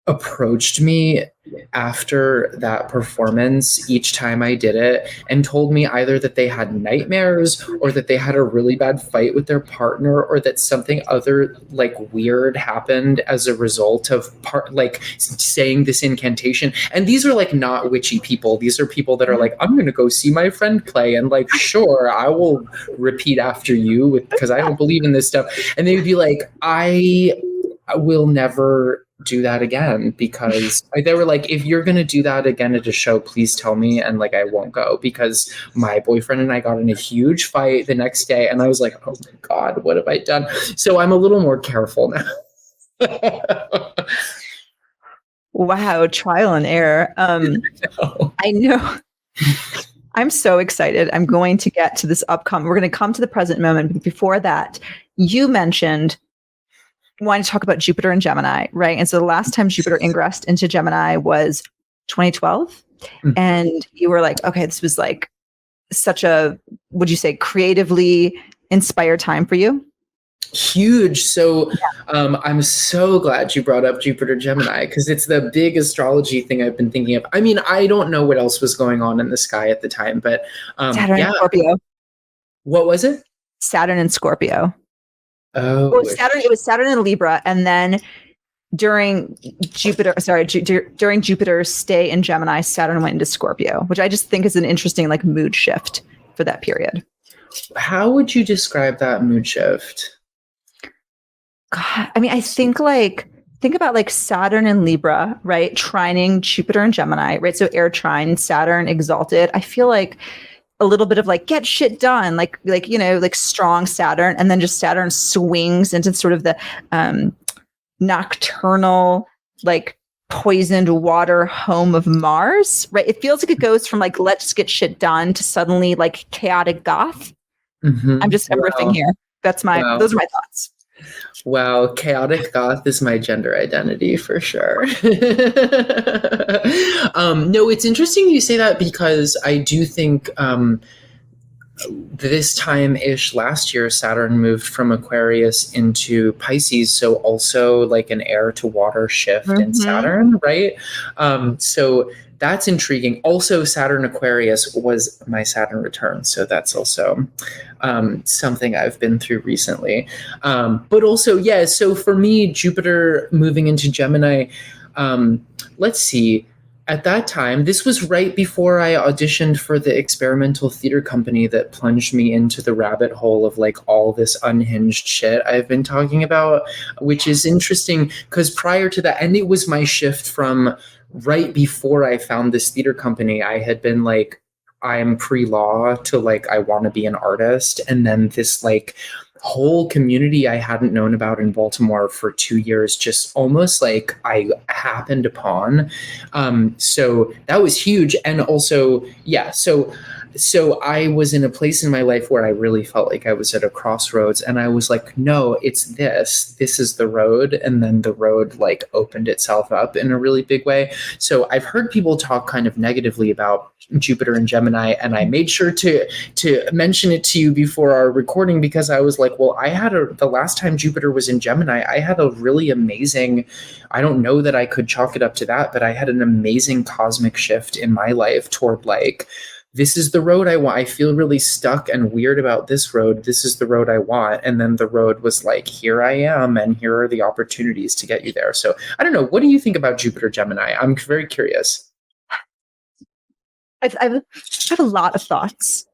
approached me after that performance each time I did it and told me either that they had nightmares or that they had a really bad fight with their partner or that something other like weird happened as a result of saying this incantation. And these are like not witchy people. These are people that are like, I'm going to go see my friend play and like, sure, I will repeat after you because I don't believe in this stuff. And they would be like, I will never do that again because they were like, if you're going to do that again at a show, please tell me. And like, I won't go because my boyfriend and I got in a huge fight the next day. And I was like, oh my God, what have I done? So I'm a little more careful now. Wow. Trial and error. I know. I'm so excited. I'm going to get to this upcoming, we're going to come to the present moment. But before that, you mentioned wanting to talk about Jupiter and Gemini, right? And so the last time Jupiter ingressed into Gemini was 2012. Mm-hmm. And you were like, okay, this was like such a, would you say, creatively inspired time for you? Huge. So I'm so glad you brought up Jupiter Gemini because it's the big astrology thing I've been thinking of. I mean, I don't know what else was going on in the sky at the time, but Saturn and Scorpio. What was it? Saturn and Scorpio. Oh, it was Saturn and Libra, and then during Jupiter's stay in Gemini, Saturn went into Scorpio, which I just think is an interesting like mood shift for that period. How would you describe that mood shift? God, I mean, I think about like Saturn and Libra, right? Trining Jupiter and Gemini, right? So air trine, Saturn exalted. I feel like a little bit of like get shit done, like strong Saturn, and then just Saturn swings into sort of the nocturnal, like poisoned water home of Mars, right? It feels like it goes from like let's get shit done to suddenly like chaotic goth. Mm-hmm. I'm riffing here. Those are my thoughts. Wow, chaotic goth is my gender identity for sure. No, it's interesting you say that because I do think this time-ish last year, Saturn moved from Aquarius into Pisces, so also like an air to water shift in Saturn, right? So that's intriguing. Also, Saturn Aquarius was my Saturn return, so that's also something I've been through recently. But also, yeah, so for me, Jupiter moving into Gemini, let's see. At that time, this was right before I auditioned for the experimental theater company that plunged me into the rabbit hole of like all this unhinged shit I've been talking about, which is interesting because prior to that, and it was my shift from right before I found this theater company, I had been like, I'm pre-law to like, I want to be an artist. And then this like whole community I hadn't known about in Baltimore for 2 years, just almost like I happened upon. So that was huge. And also, yeah, so I was in a place in my life where I really felt like I was at a crossroads and I was like, no, it's this is the road. And then the road like opened itself up in a really big way. So I've heard people talk kind of negatively about Jupiter and Gemini, and I made sure to mention it to you before our recording because I was like, well, the last time Jupiter was in Gemini, I had a really amazing, I don't know that I could chalk it up to that, but I had an amazing cosmic shift in my life toward like, this is the road I want. I feel really stuck and weird about this road. This is the road I want. And then the road was like, here I am, and here are the opportunities to get you there. So I don't know. What do you think about Jupiter Gemini? I'm very curious. I have a lot of thoughts,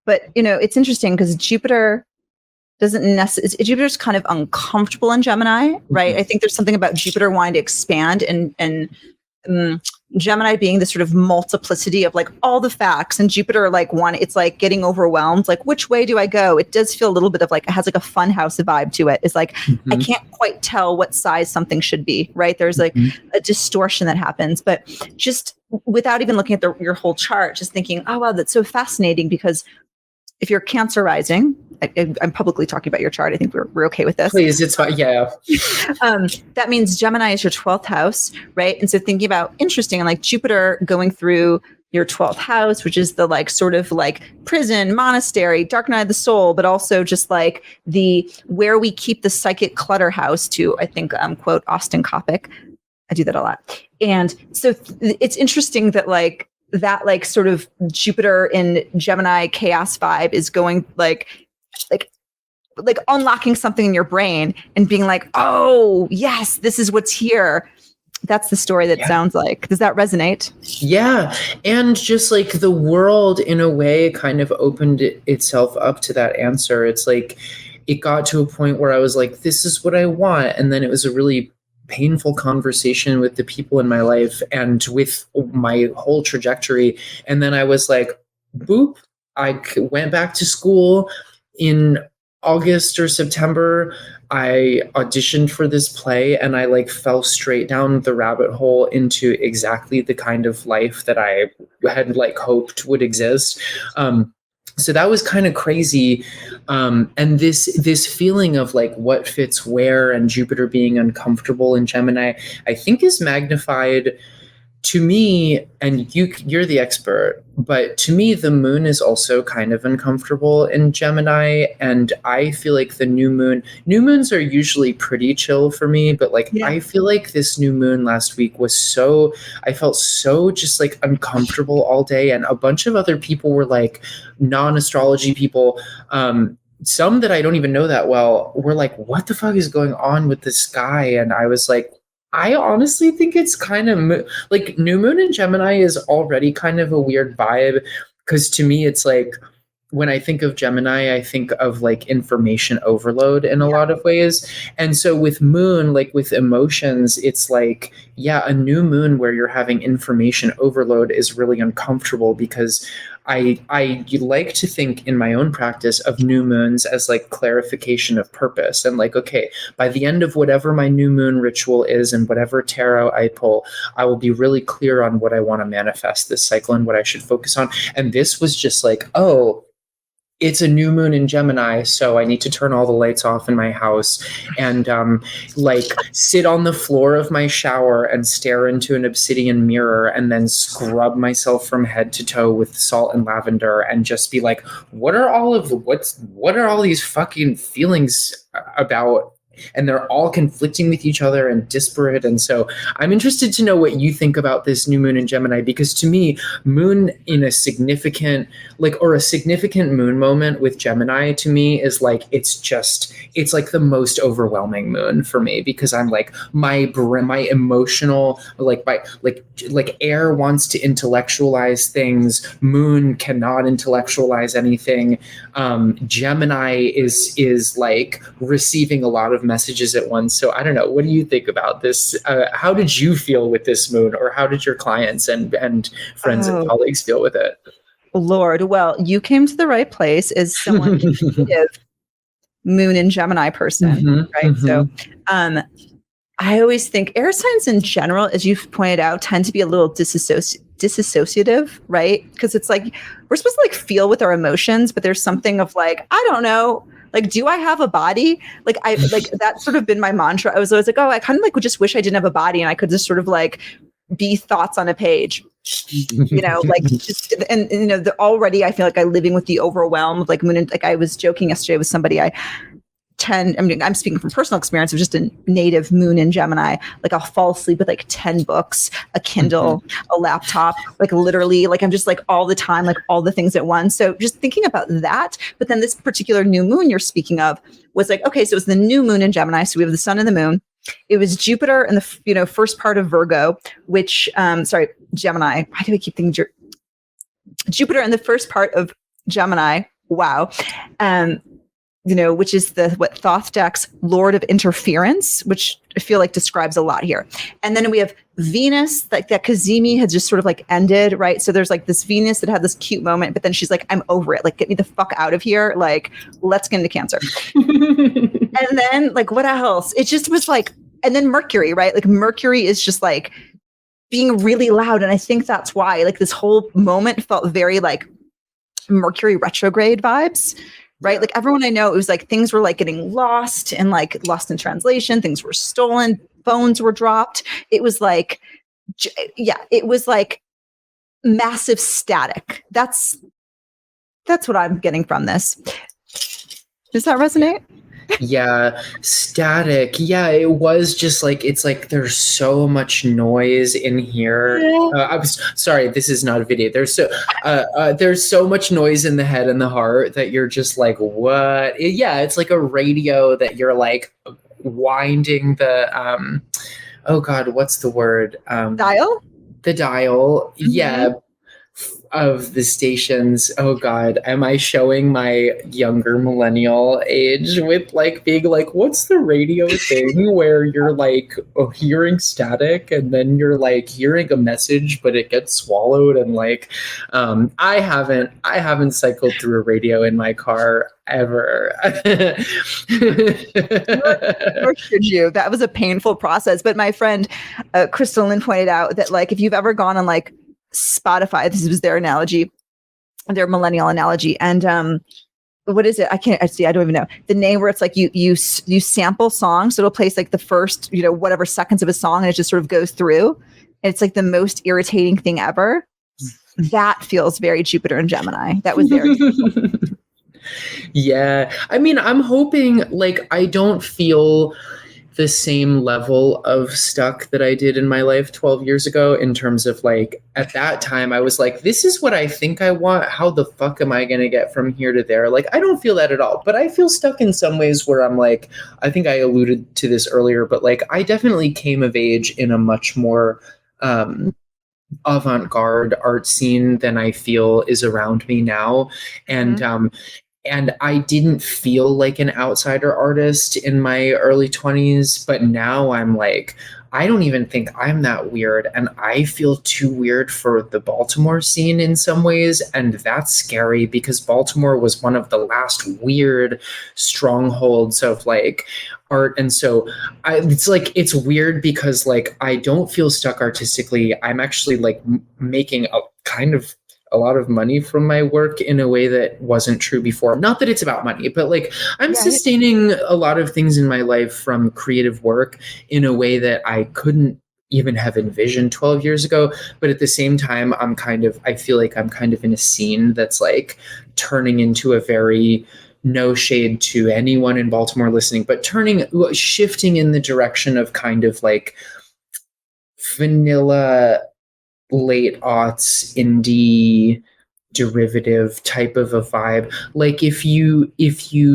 but it's interesting because Jupiter doesn't necessarily. Jupiter's kind of uncomfortable in Gemini, right? Mm-hmm. I think there's something about Jupiter wanting to expand and Gemini being the sort of multiplicity of like all the facts, and Jupiter like it's like getting overwhelmed. Like, which way do I go? It does feel a little bit of like, it has like a fun house vibe to it. It's like, mm-hmm. I can't quite tell what size something should be, right? There's like a distortion that happens, but just without even looking at your whole chart, just thinking, oh, wow, that's so fascinating because if you're Cancer rising, I'm publicly talking about your chart. I think we're okay with this. Please, it's fine. Yeah. That means Gemini is your 12th house, right? And so thinking about interesting and like Jupiter going through your 12th house, which is the like sort of like prison, monastery, dark night of the soul, but also just like the where we keep the psychic clutter house to, I think, quote Austin Coppock. I do that a lot. And so it's interesting that like sort of Jupiter in Gemini chaos vibe is going like unlocking something in your brain and being like, oh yes, this is what's here. That's the story that sounds like. Does that resonate? Yeah. And just like the world in a way kind of opened itself up to that answer. It's like, it got to a point where I was like, this is what I want. And then it was a really painful conversation with the people in my life and with my whole trajectory. And then I was like, boop, I went back to school in August or September. I auditioned for this play and I like fell straight down the rabbit hole into exactly the kind of life that I had like hoped would exist. So that was kind of crazy. And this feeling of like what fits where and Jupiter being uncomfortable in Gemini, I think is magnified to me, and you're the expert, but to me, the moon is also kind of uncomfortable in Gemini. And I feel like the new moons are usually pretty chill for me, but like, I feel like this new moon last week was I felt so just like uncomfortable all day. And a bunch of other people were like non-astrology people, some that I don't even know that well, were like, what the fuck is going on with the sky? And I was like, I honestly think it's kind of like new moon in Gemini is already kind of a weird vibe, because to me, it's like when I think of Gemini, I think of like information overload in a lot of ways. And so with moon, like with emotions, it's like, a new moon where you're having information overload is really uncomfortable, because I like to think in my own practice of new moons as like clarification of purpose, and like, okay, by the end of whatever my new moon ritual is and whatever tarot I pull, I will be really clear on what I want to manifest this cycle and what I should focus on. And this was just like, oh, it's a new moon in Gemini, so I need to turn all the lights off in my house and like sit on the floor of my shower and stare into an obsidian mirror and then scrub myself from head to toe with salt and lavender and just be like, what are all these fucking feelings about? And they're all conflicting with each other and disparate. And so I'm interested to know what you think about this new moon in Gemini, because to me, moon in a significant moon moment with Gemini to me is like, it's like the most overwhelming moon for me, because I'm like, my emotional, like air wants to intellectualize things. Moon cannot intellectualize anything. Gemini is like receiving a lot of messages at once. So I don't know. What do you think about this? How did you feel with this moon, or how did your clients and friends and colleagues feel with it? Lord, well, you came to the right place as someone moon and Gemini person, right? So I always think air signs in general, as you've pointed out, tend to be a little disassociative, right? Because it's like we're supposed to like feel with our emotions, but there's something of like, I don't know, like, do I have a body? Like, that's sort of been my mantra. I was always like, oh, I kind of like would just wish I didn't have a body and I could just sort of like be thoughts on a page. Like just, and already I feel like I'm living with the overwhelm, like moon. Like I was joking yesterday with somebody, I'm speaking from personal experience of just a native moon in Gemini. Like I'll fall asleep with like 10 books, a Kindle, a laptop, like literally, like I'm just like all the time, like all the things at once. So just thinking about that. But then this particular new moon you're speaking of was like, okay, so it's the new moon in Gemini. So we have the sun and the moon. It was Jupiter in the first part of Virgo, which Gemini. Why do I keep thinking Jupiter in the first part of Gemini? Wow. Which is what Thothdeck's Lord of Interference, which I feel like describes a lot here. And then we have Venus, like that Kazemi had just sort of like ended, right? So there's like this Venus that had this cute moment, but then she's like, I'm over it. Like, get me the fuck out of here. Like, let's get into Cancer. And then like, what else? It just was like, and then Mercury, right? Like Mercury is just like being really loud. And I think that's why like this whole moment felt very like Mercury retrograde vibes. Right. Like everyone I know, it was like things were like getting lost and like lost in translation. Things were stolen. Phones were dropped. It was like, it was like massive static. That's what I'm getting from this. Does that resonate? Yeah, static. Yeah, it was just like, it's like there's so much noise in here. I was sorry, this is not a video. There's so much noise in the head and the heart that you're just like, what? It's like a radio that you're like winding the oh God, what's the word? Dial? The dial. Mm-hmm. Yeah. Of the stations. Oh God, am I showing my younger millennial age with like being like, what's the radio thing where you're like hearing static and then you're like hearing a message but it gets swallowed, and like I haven't cycled through a radio in my car ever. Nor should you. That was a painful process. But my friend Crystal Lynn pointed out that like if you've ever gone on like Spotify, this was their analogy, their millennial analogy, and what is it? I don't even know the name, where it's like you sample songs, so it'll place like the first whatever seconds of a song and it just sort of goes through, and it's like the most irritating thing ever. That feels very Jupiter and Gemini. That was there. Yeah, I mean, I'm hoping like I don't feel the same level of stuck that I did in my life 12 years ago, in terms of like, at that time I was like, this is what I think I want. How the fuck am I going to get from here to there? Like, I don't feel that at all, but I feel stuck in some ways where I'm like, I think I alluded to this earlier, but like, I definitely came of age in a much more, avant-garde art scene than I feel is around me now. And I didn't feel like an outsider artist in my early 20s, but now I'm like, I don't even think I'm that weird. And I feel too weird for the Baltimore scene in some ways. And that's scary because Baltimore was one of the last weird strongholds of like art. And so it's weird because like, I don't feel stuck artistically. I'm actually like making a lot of money from my work in a way that wasn't true before. Not that it's about money, but like I'm sustaining a lot of things in my life from creative work in a way that I couldn't even have envisioned 12 years ago. But at the same time, I feel like I'm kind of in a scene that's like turning into a very, no shade to anyone in Baltimore listening, but shifting in the direction of kind of like vanilla late aughts indie derivative type of a vibe. Like if you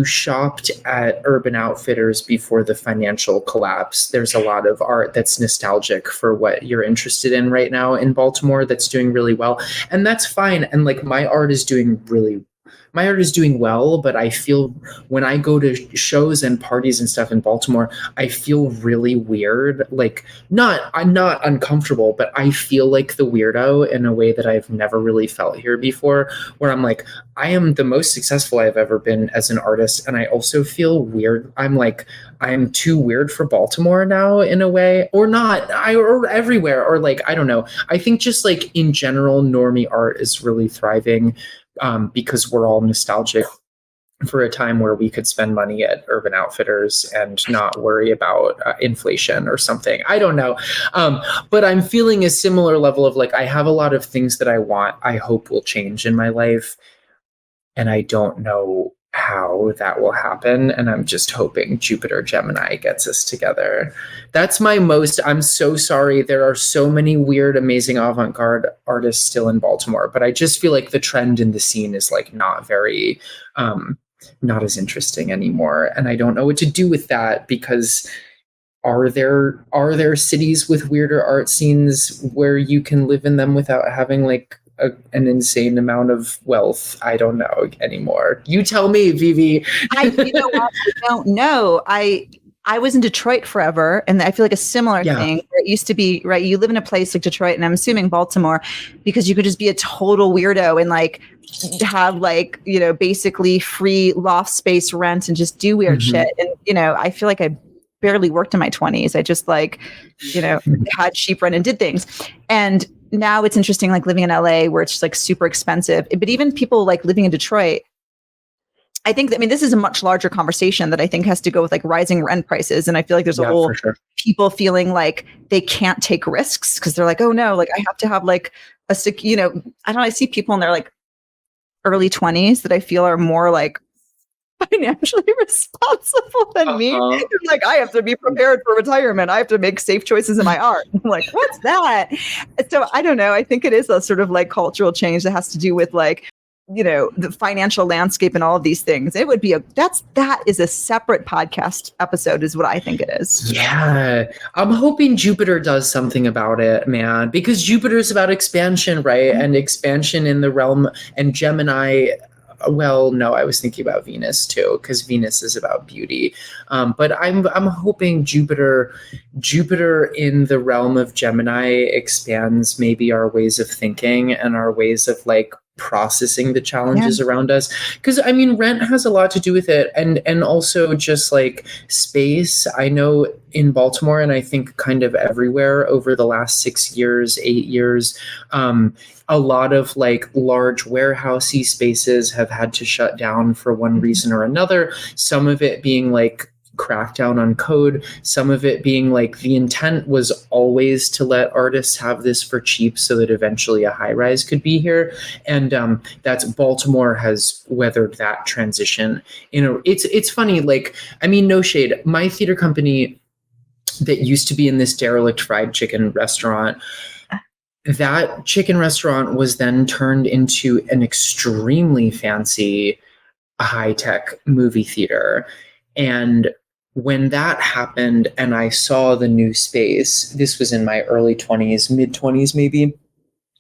shopped at Urban Outfitters before the financial collapse, there's a lot of art that's nostalgic for what you're interested in right now in Baltimore that's doing really well, and that's fine. And like my art is doing well, but I feel when I go to shows and parties and stuff in Baltimore, I feel really weird. Like I'm not uncomfortable, but I feel like the weirdo in a way that I've never really felt here before, where I'm like, I am the most successful I've ever been as an artist. And I also feel weird. I'm like, I'm too weird for Baltimore now in a way, or not, or everywhere, or like, I don't know. I think just like in general, normie art is really thriving. Because we're all nostalgic for a time where we could spend money at Urban Outfitters and not worry about inflation or something. I don't know. But I'm feeling a similar level of like, I have a lot of things that I want, I hope will change in my life. And I don't know how that will happen. And I'm just hoping Jupiter Gemini gets us together. That's I'm so sorry. There are so many weird, amazing avant-garde artists still in Baltimore, but I just feel like the trend in the scene is like not very, not as interesting anymore. And I don't know what to do with that, because are there cities with weirder art scenes where you can live in them without having like an insane amount of wealth? I don't know anymore. You tell me, Vivi. You know what? I don't know. I was in Detroit forever, and I feel like a similar thing. Where it used to be, right? You live in a place like Detroit, and I'm assuming Baltimore, because you could just be a total weirdo and like have like, you know, basically free loft space rent and just do weird shit. And, you know, I feel like I barely worked in my 20s. I just like, you know, had cheap rent and did things. And now it's interesting, like living in LA where it's just like super expensive. But even people like living in Detroit, I think, this is a much larger conversation that I think has to go with like rising rent prices. And I feel like there's a whole people feeling like they can't take risks because they're like, oh no, like I have to have like a sick, you know, I don't know. I see people in their like early 20s that I feel are more like financially responsible than me. Like, I have to be prepared for retirement. I have to make safe choices in my art. I'm like, what's that? So I don't know. I think it is a sort of like cultural change that has to do with like, you know, the financial landscape and all of these things. It would be that is a separate podcast episode is what I think it is. Yeah. I'm hoping Jupiter does something about it, man, because Jupiter's about expansion, right? And expansion in the realm, and Gemini, well, no, I was thinking about Venus too, because Venus is about beauty. But I'm hoping Jupiter in the realm of Gemini expands maybe our ways of thinking and our ways of like processing the challenges around us. Because I mean, rent has a lot to do with it, and also just like space. I know in Baltimore, and I think kind of everywhere over the last 8 years, a lot of like large warehousey spaces have had to shut down for one reason or another. Some of it being like crackdown on code, some of it being like the intent was always to let artists have this for cheap so that eventually a high rise could be here. And that's Baltimore has weathered that transition. You know, it's funny, like, I mean, no shade, my theater company that used to be in this derelict fried chicken restaurant, that chicken restaurant was then turned into an extremely fancy high-tech movie theater. And when that happened and I saw the new space, this was in my early 20s, mid 20s maybe,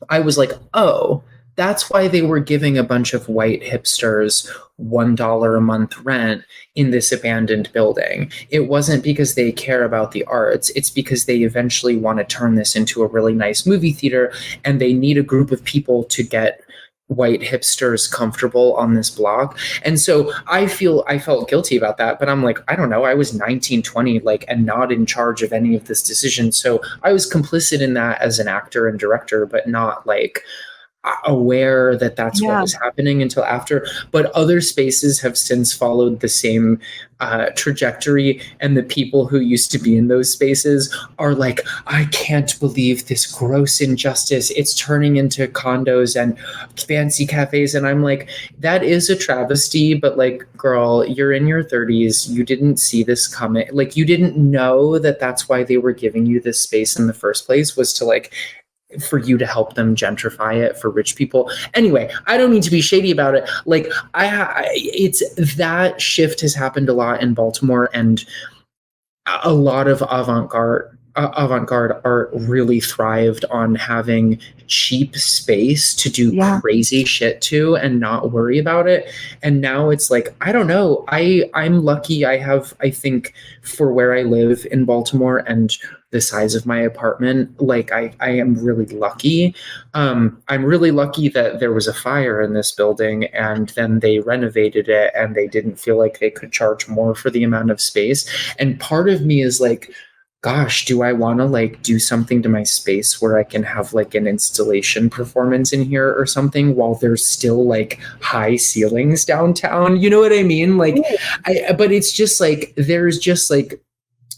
I was like, oh, that's why they were giving a bunch of white hipsters $1 a month rent in this abandoned building. It wasn't because they care about the arts. It's because they eventually want to turn this into a really nice movie theater, and they need a group of people to get white hipsters comfortable on this block. And so I felt guilty about that, but I'm like, I don't know, I was 19, 20, like, and not in charge of any of this decision. So I was complicit in that as an actor and director, but not like aware that that's what was happening until after. But other spaces have since followed the same trajectory, and the people who used to be in those spaces are like, I can't believe this gross injustice, it's turning into condos and fancy cafes. And I'm like, that is a travesty, but like, girl, you're in your 30s, you didn't see this coming, like you didn't know that that's why they were giving you this space in the first place, was to like for you to help them gentrify it for rich people. Anyway, I don't mean to be shady about it. Like it's that shift has happened a lot in Baltimore, and a lot of avant-garde art really thrived on having cheap space to do crazy shit to and not worry about it. And now it's like, I don't know. I'm lucky. I think for where I live in Baltimore and the size of my apartment, like I am really lucky. I'm really lucky that there was a fire in this building and then they renovated it and they didn't feel like they could charge more for the amount of space. And part of me is like, gosh, do I want to like do something to my space where I can have like an installation performance in here or something while there's still like high ceilings downtown? You know what I mean? Like, but it's just like,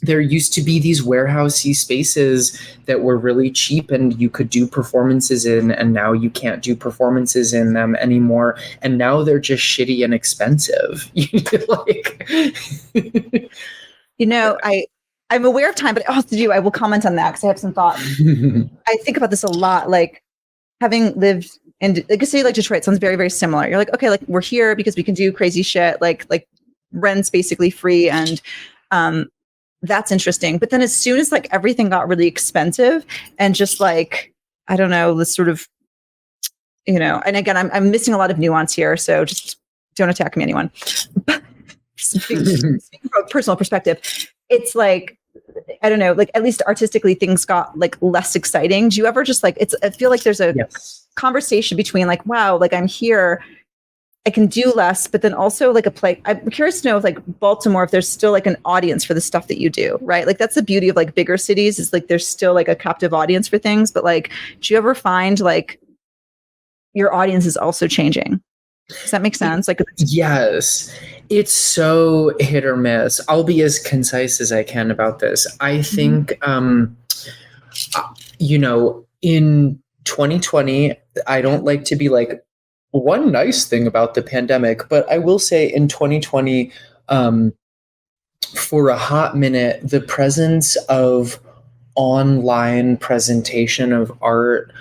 there used to be these warehousey spaces that were really cheap and you could do performances in, and now you can't do performances in them anymore. And now they're just shitty and expensive. Like, I'm aware of time, but I will comment on that because I have some thoughts. I think about this a lot, like having lived in like a city like Detroit sounds very, very similar. You're like, okay, like we're here because we can do crazy shit, like rent's basically free, and that's interesting. But then as soon as like everything got really expensive and just like, I don't know, this sort of, and again, I'm missing a lot of nuance here. So just don't attack me, anyone. Speaking from a personal perspective, it's like, I don't know, like at least artistically things got like less exciting. Do you ever just like, I feel like there's a conversation between like, wow, like I'm here, I can do less, but then also like I'm curious to know if like Baltimore, if there's still like an audience for the stuff that you do, right? Like that's the beauty of like bigger cities is like, there's still like a captive audience for things, but like, do you ever find like your audience is also changing? Does that make sense? Like, yes, it's so hit or miss. I'll be as concise as I can about this. I think, in 2020, I don't like to be like, one nice thing about the pandemic, but I will say in 2020, for a hot minute, the presence of online presentation of art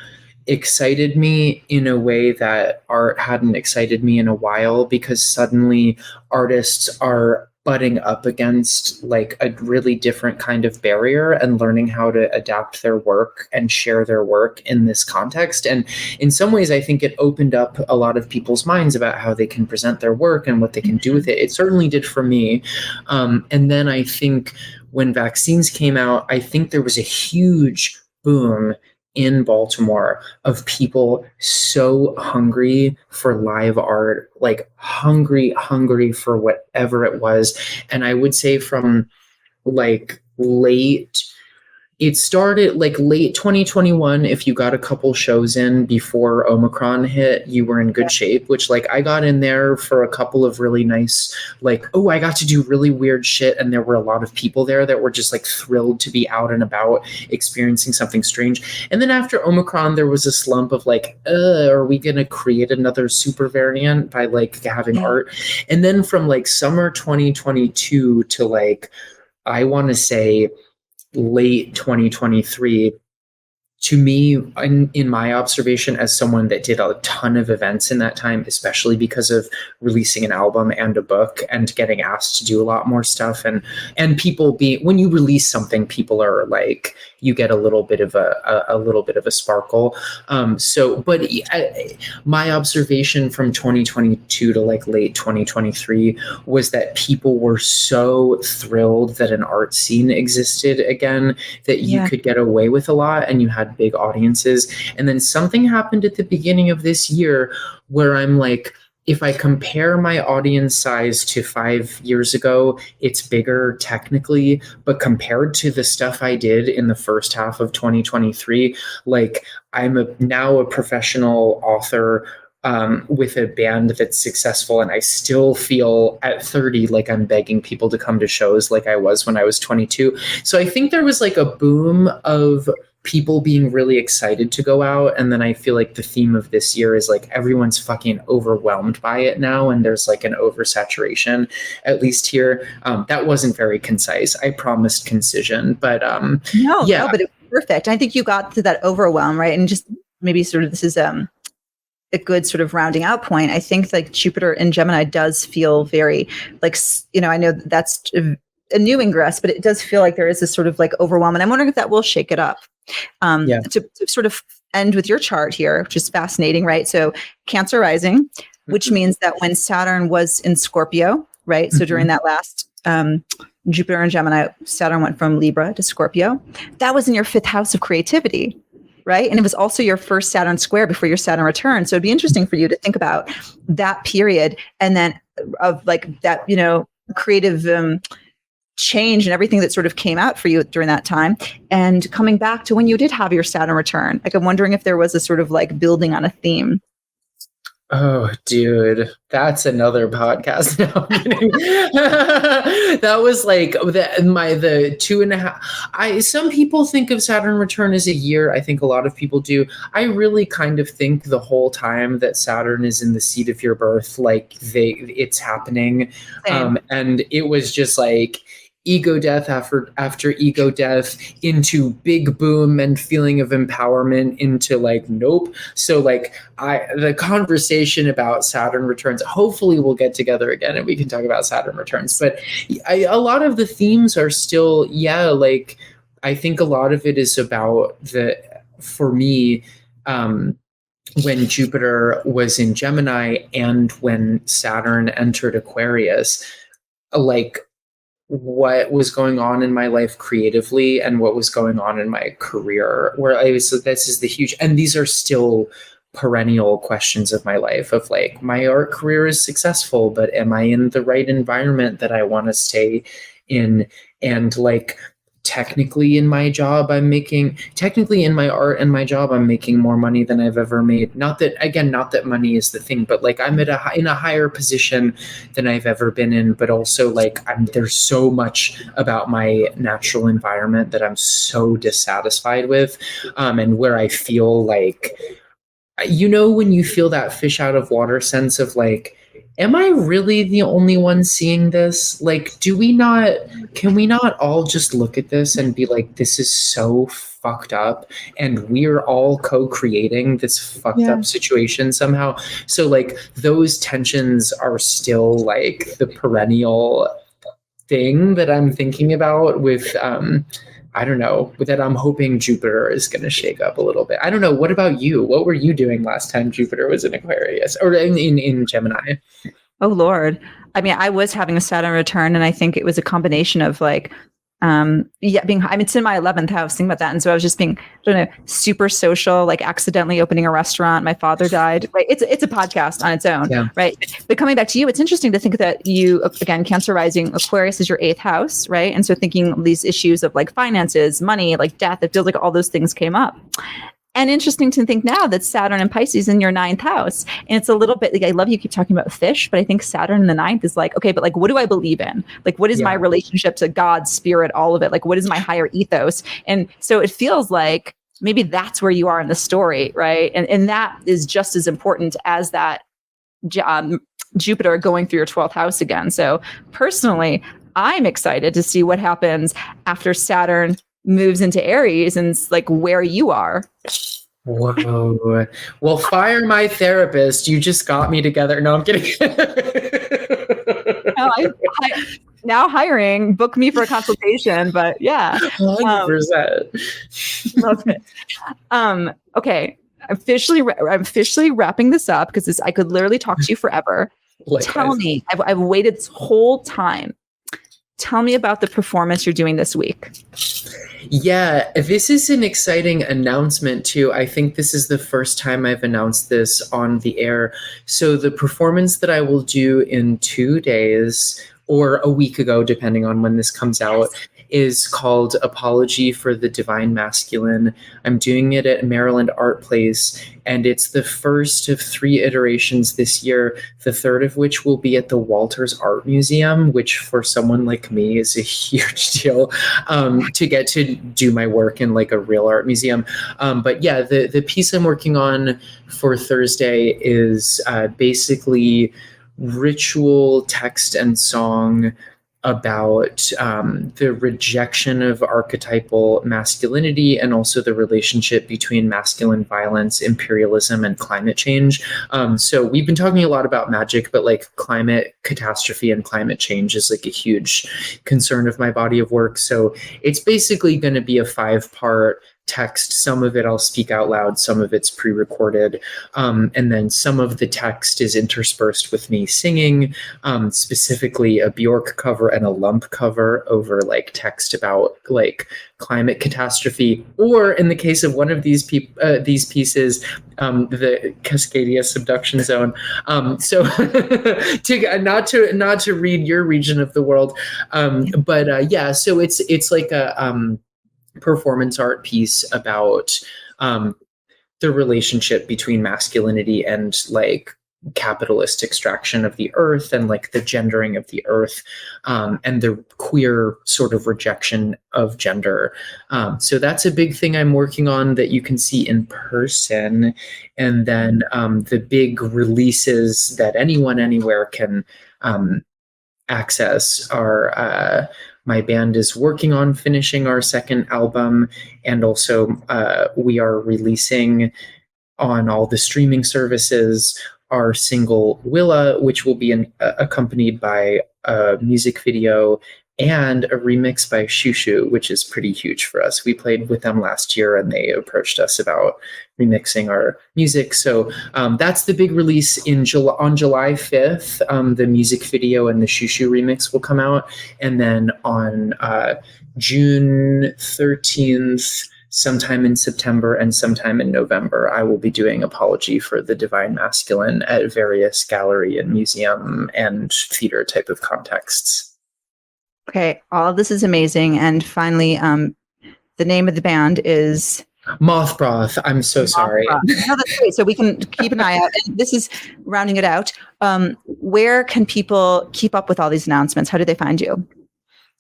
excited me in a way that art hadn't excited me in a while, because suddenly artists are butting up against like a really different kind of barrier and learning how to adapt their work and share their work in this context. And in some ways, I think it opened up a lot of people's minds about how they can present their work and what they can do with it. It certainly did for me. And then I think when vaccines came out, I think there was a huge boom in Baltimore of people so hungry for live art, like hungry for whatever it was. And I would say from like it started like late 2021. If you got a couple shows in before Omicron hit, you were in good shape, which like I got in there for a couple of really nice, like, I got to do really weird shit. And there were a lot of people there that were just like thrilled to be out and about experiencing something strange. And then after Omicron, there was a slump of like, are we going to create another super variant by like having art? And then from like summer 2022 to like, I want to say late 2023, to me, in my observation as someone that did a ton of events in that time, especially because of releasing an album and a book and getting asked to do a lot more stuff, and people when you release something, people are like, you get a little bit of a sparkle. But my observation from 2022 to like late 2023 was that people were so thrilled that an art scene existed again, that you could get away with a lot and you had big audiences. And then something happened at the beginning of this year where I'm like, if I compare my audience size to 5 years ago, it's bigger technically, but compared to the stuff I did in the first half of 2023, like I'm now a professional author with a band that's successful, and I still feel at 30 like I'm begging people to come to shows like I was when I was 22. So I think there was like a boom of people being really excited to go out, and then I feel like the theme of this year is like everyone's fucking overwhelmed by it now, and there's like an oversaturation, at least here. That wasn't very concise. I promised concision, but no, but it was perfect. I think you got to that overwhelm, right? And just maybe sort of this is a good sort of rounding out point. I think like Jupiter in Gemini does feel very like, I know that's a new ingress, but it does feel like there is this sort of like overwhelm. And I'm wondering if that will shake it up. To sort of end with your chart here, which is fascinating, right? So Cancer rising, which means that when Saturn was in Scorpio, right? So during that last Jupiter and Gemini, Saturn went from Libra to Scorpio. That was in your 5th house of creativity, right? And it was also your first Saturn square before your Saturn return. So it'd be interesting for you to think about that period, and then of like that, creative change and everything that sort of came out for you during that time, and coming back to when you did have your Saturn return. Like, I'm wondering if there was a sort of like building on a theme. Oh, dude, that's another podcast. No, I'm kidding. That was like the 2.5. Some people think of Saturn return as a year. I think a lot of people do. I really kind of think the whole time that Saturn is in the seat of your birth, like it's happening. And it was just like ego death after ego death into big boom and feeling of empowerment into like nope. So like the conversation about Saturn returns, hopefully we'll get together again and we can talk about Saturn returns, but a lot of the themes are still like I think a lot of it is about for me when Jupiter was in Gemini and when Saturn entered Aquarius, like what was going on in my life creatively and what was going on in my career, where this is the huge, and these are still perennial questions of my life of like, my art career is successful, but am I in the right environment that I want to stay in? And like, technically in my art and my job, I'm making more money than I've ever made. Not that money is the thing, but like I'm in a higher position than I've ever been in, but also like there's so much about my natural environment that I'm so dissatisfied with, and where I feel like, when you feel that fish out of water sense of like, am I really the only one seeing this? Like, can we not all just look at this and be like, this is so fucked up and we're all co-creating this fucked up situation somehow? So like those tensions are still like the perennial thing that I'm thinking about with, I don't know, that I'm hoping Jupiter is going to shake up a little bit. I don't know. What about you? What were you doing last time Jupiter was in Aquarius or in Gemini? Oh, Lord. I mean, I was having a Saturn return, and I think it was a combination of like, it's in my 11th house. Think about that. And so I was just being, I don't know, super social, like accidentally opening a restaurant. My father died. Right? It's a podcast on its own, right? But coming back to you, it's interesting to think that you, again, Cancer rising, Aquarius is your 8th house, right? And so thinking these issues of like finances, money, like death, it feels like all those things came up. And interesting to think now that Saturn and Pisces in your 9th house. And it's a little bit like, I love you keep talking about fish, but I think Saturn in the 9th is like, okay, but like, what do I believe in? Like, what is my relationship to God, spirit, all of it? Like, what is my higher ethos? And so it feels like maybe that's where you are in the story, right? And that is just as important as that Jupiter going through your 12th house again. So personally, I'm excited to see what happens after Saturn moves into Aries and like where you are. Whoa. Well, fire my therapist. You just got me together. No, I'm kidding. Now hiring, book me for a consultation, but yeah. 100%. Love it. Okay. I'm officially wrapping this up because I could literally talk to you forever. Tell me, I've waited this whole time. Tell me about the performance you're doing this week. Yeah, this is an exciting announcement too. I think this is the first time I've announced this on the air. So the performance that I will do in 2 days or a week ago, depending on when this comes out, is called Apology for the Divine Masculine. I'm doing it at Maryland Art Place, and it's the first of 3 iterations this year, the third of which will be at the Walters Art Museum, which for someone like me is a huge deal, to get to do my work in like a real art museum. But yeah, the piece I'm working on for Thursday is basically ritual text and song about the rejection of archetypal masculinity and also the relationship between masculine violence, imperialism, and climate change. So we've been talking a lot about magic, but like climate catastrophe and climate change is like a huge concern of my body of work. So it's basically going to be a 5-part text. Some of it I'll speak out loud, some of it's pre-recorded, and then some of the text is interspersed with me singing, specifically a Bjork cover and a Lump cover over like text about like climate catastrophe, or in the case of one of these pieces, the Cascadia subduction zone. So not to read your region of the world, but yeah, so it's like a performance art piece about the relationship between masculinity and like capitalist extraction of the earth and like the gendering of the earth, and the queer sort of rejection of gender. So that's a big thing I'm working on that you can see in person. And then the big releases that anyone anywhere can access are my band is working on finishing our second album, and also we are releasing on all the streaming services our single Willa, which will be accompanied by a music video and a remix by Shushu, which is pretty huge for us. We played with them last year and they approached us about remixing our music. So that's the big release on July 5th. The music video and the Shushu remix will come out. And then on June 13th, sometime in September and sometime in November, I will be doing Apology for the Divine Masculine at various gallery and museum and theater type of contexts. Okay, all of this is amazing. And finally, the name of the band is Moth Broth. I'm so sorry. No, that's great. So we can keep an eye out. And this is rounding it out. Where can people keep up with all these announcements? How do they find you?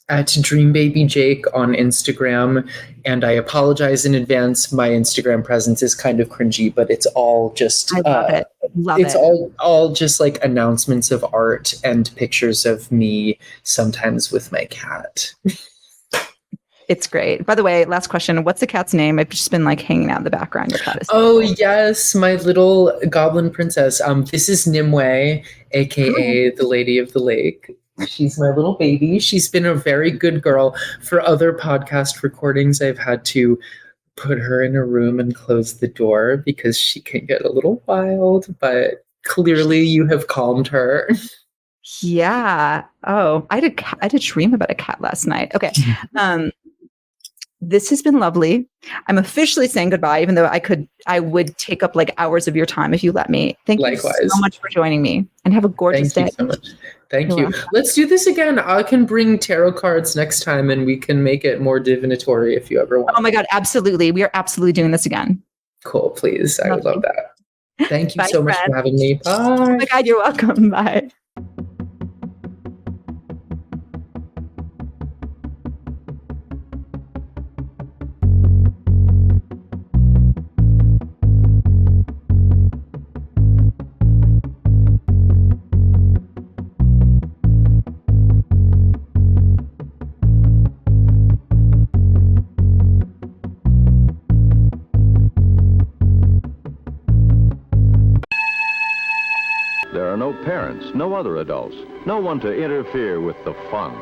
At Dream Baby Jake on Instagram, and I apologize in advance. My Instagram presence is kind of cringy, but it's all just I love it. It's all just like announcements of art and pictures of me, sometimes with my cat. It's great. By the way, last question. What's the cat's name? I've just been like hanging out in the background. Your cat is yes, my little goblin princess. This is Nimue, aka the Lady of the Lake. She's my little baby. She's been a very good girl. For other podcast recordings, I've had to put her in a room and close the door because she can get a little wild, but clearly you have calmed her. Yeah. Oh, I did a dream about a cat last night. Okay. This has been lovely. I'm officially saying goodbye, even though I would take up like hours of your time if you let me. Thank you so much for joining me, and have a gorgeous day. Thank you so much. Thank you. Let's do this again. I can bring tarot cards next time and we can make it more divinatory if you ever want. Oh my God, absolutely. We are absolutely doing this again. Cool, please. I would love that. Thank you so much for having me. Bye. Oh my God, you're welcome. Bye. There are no parents, no other adults, no one to interfere with the fun.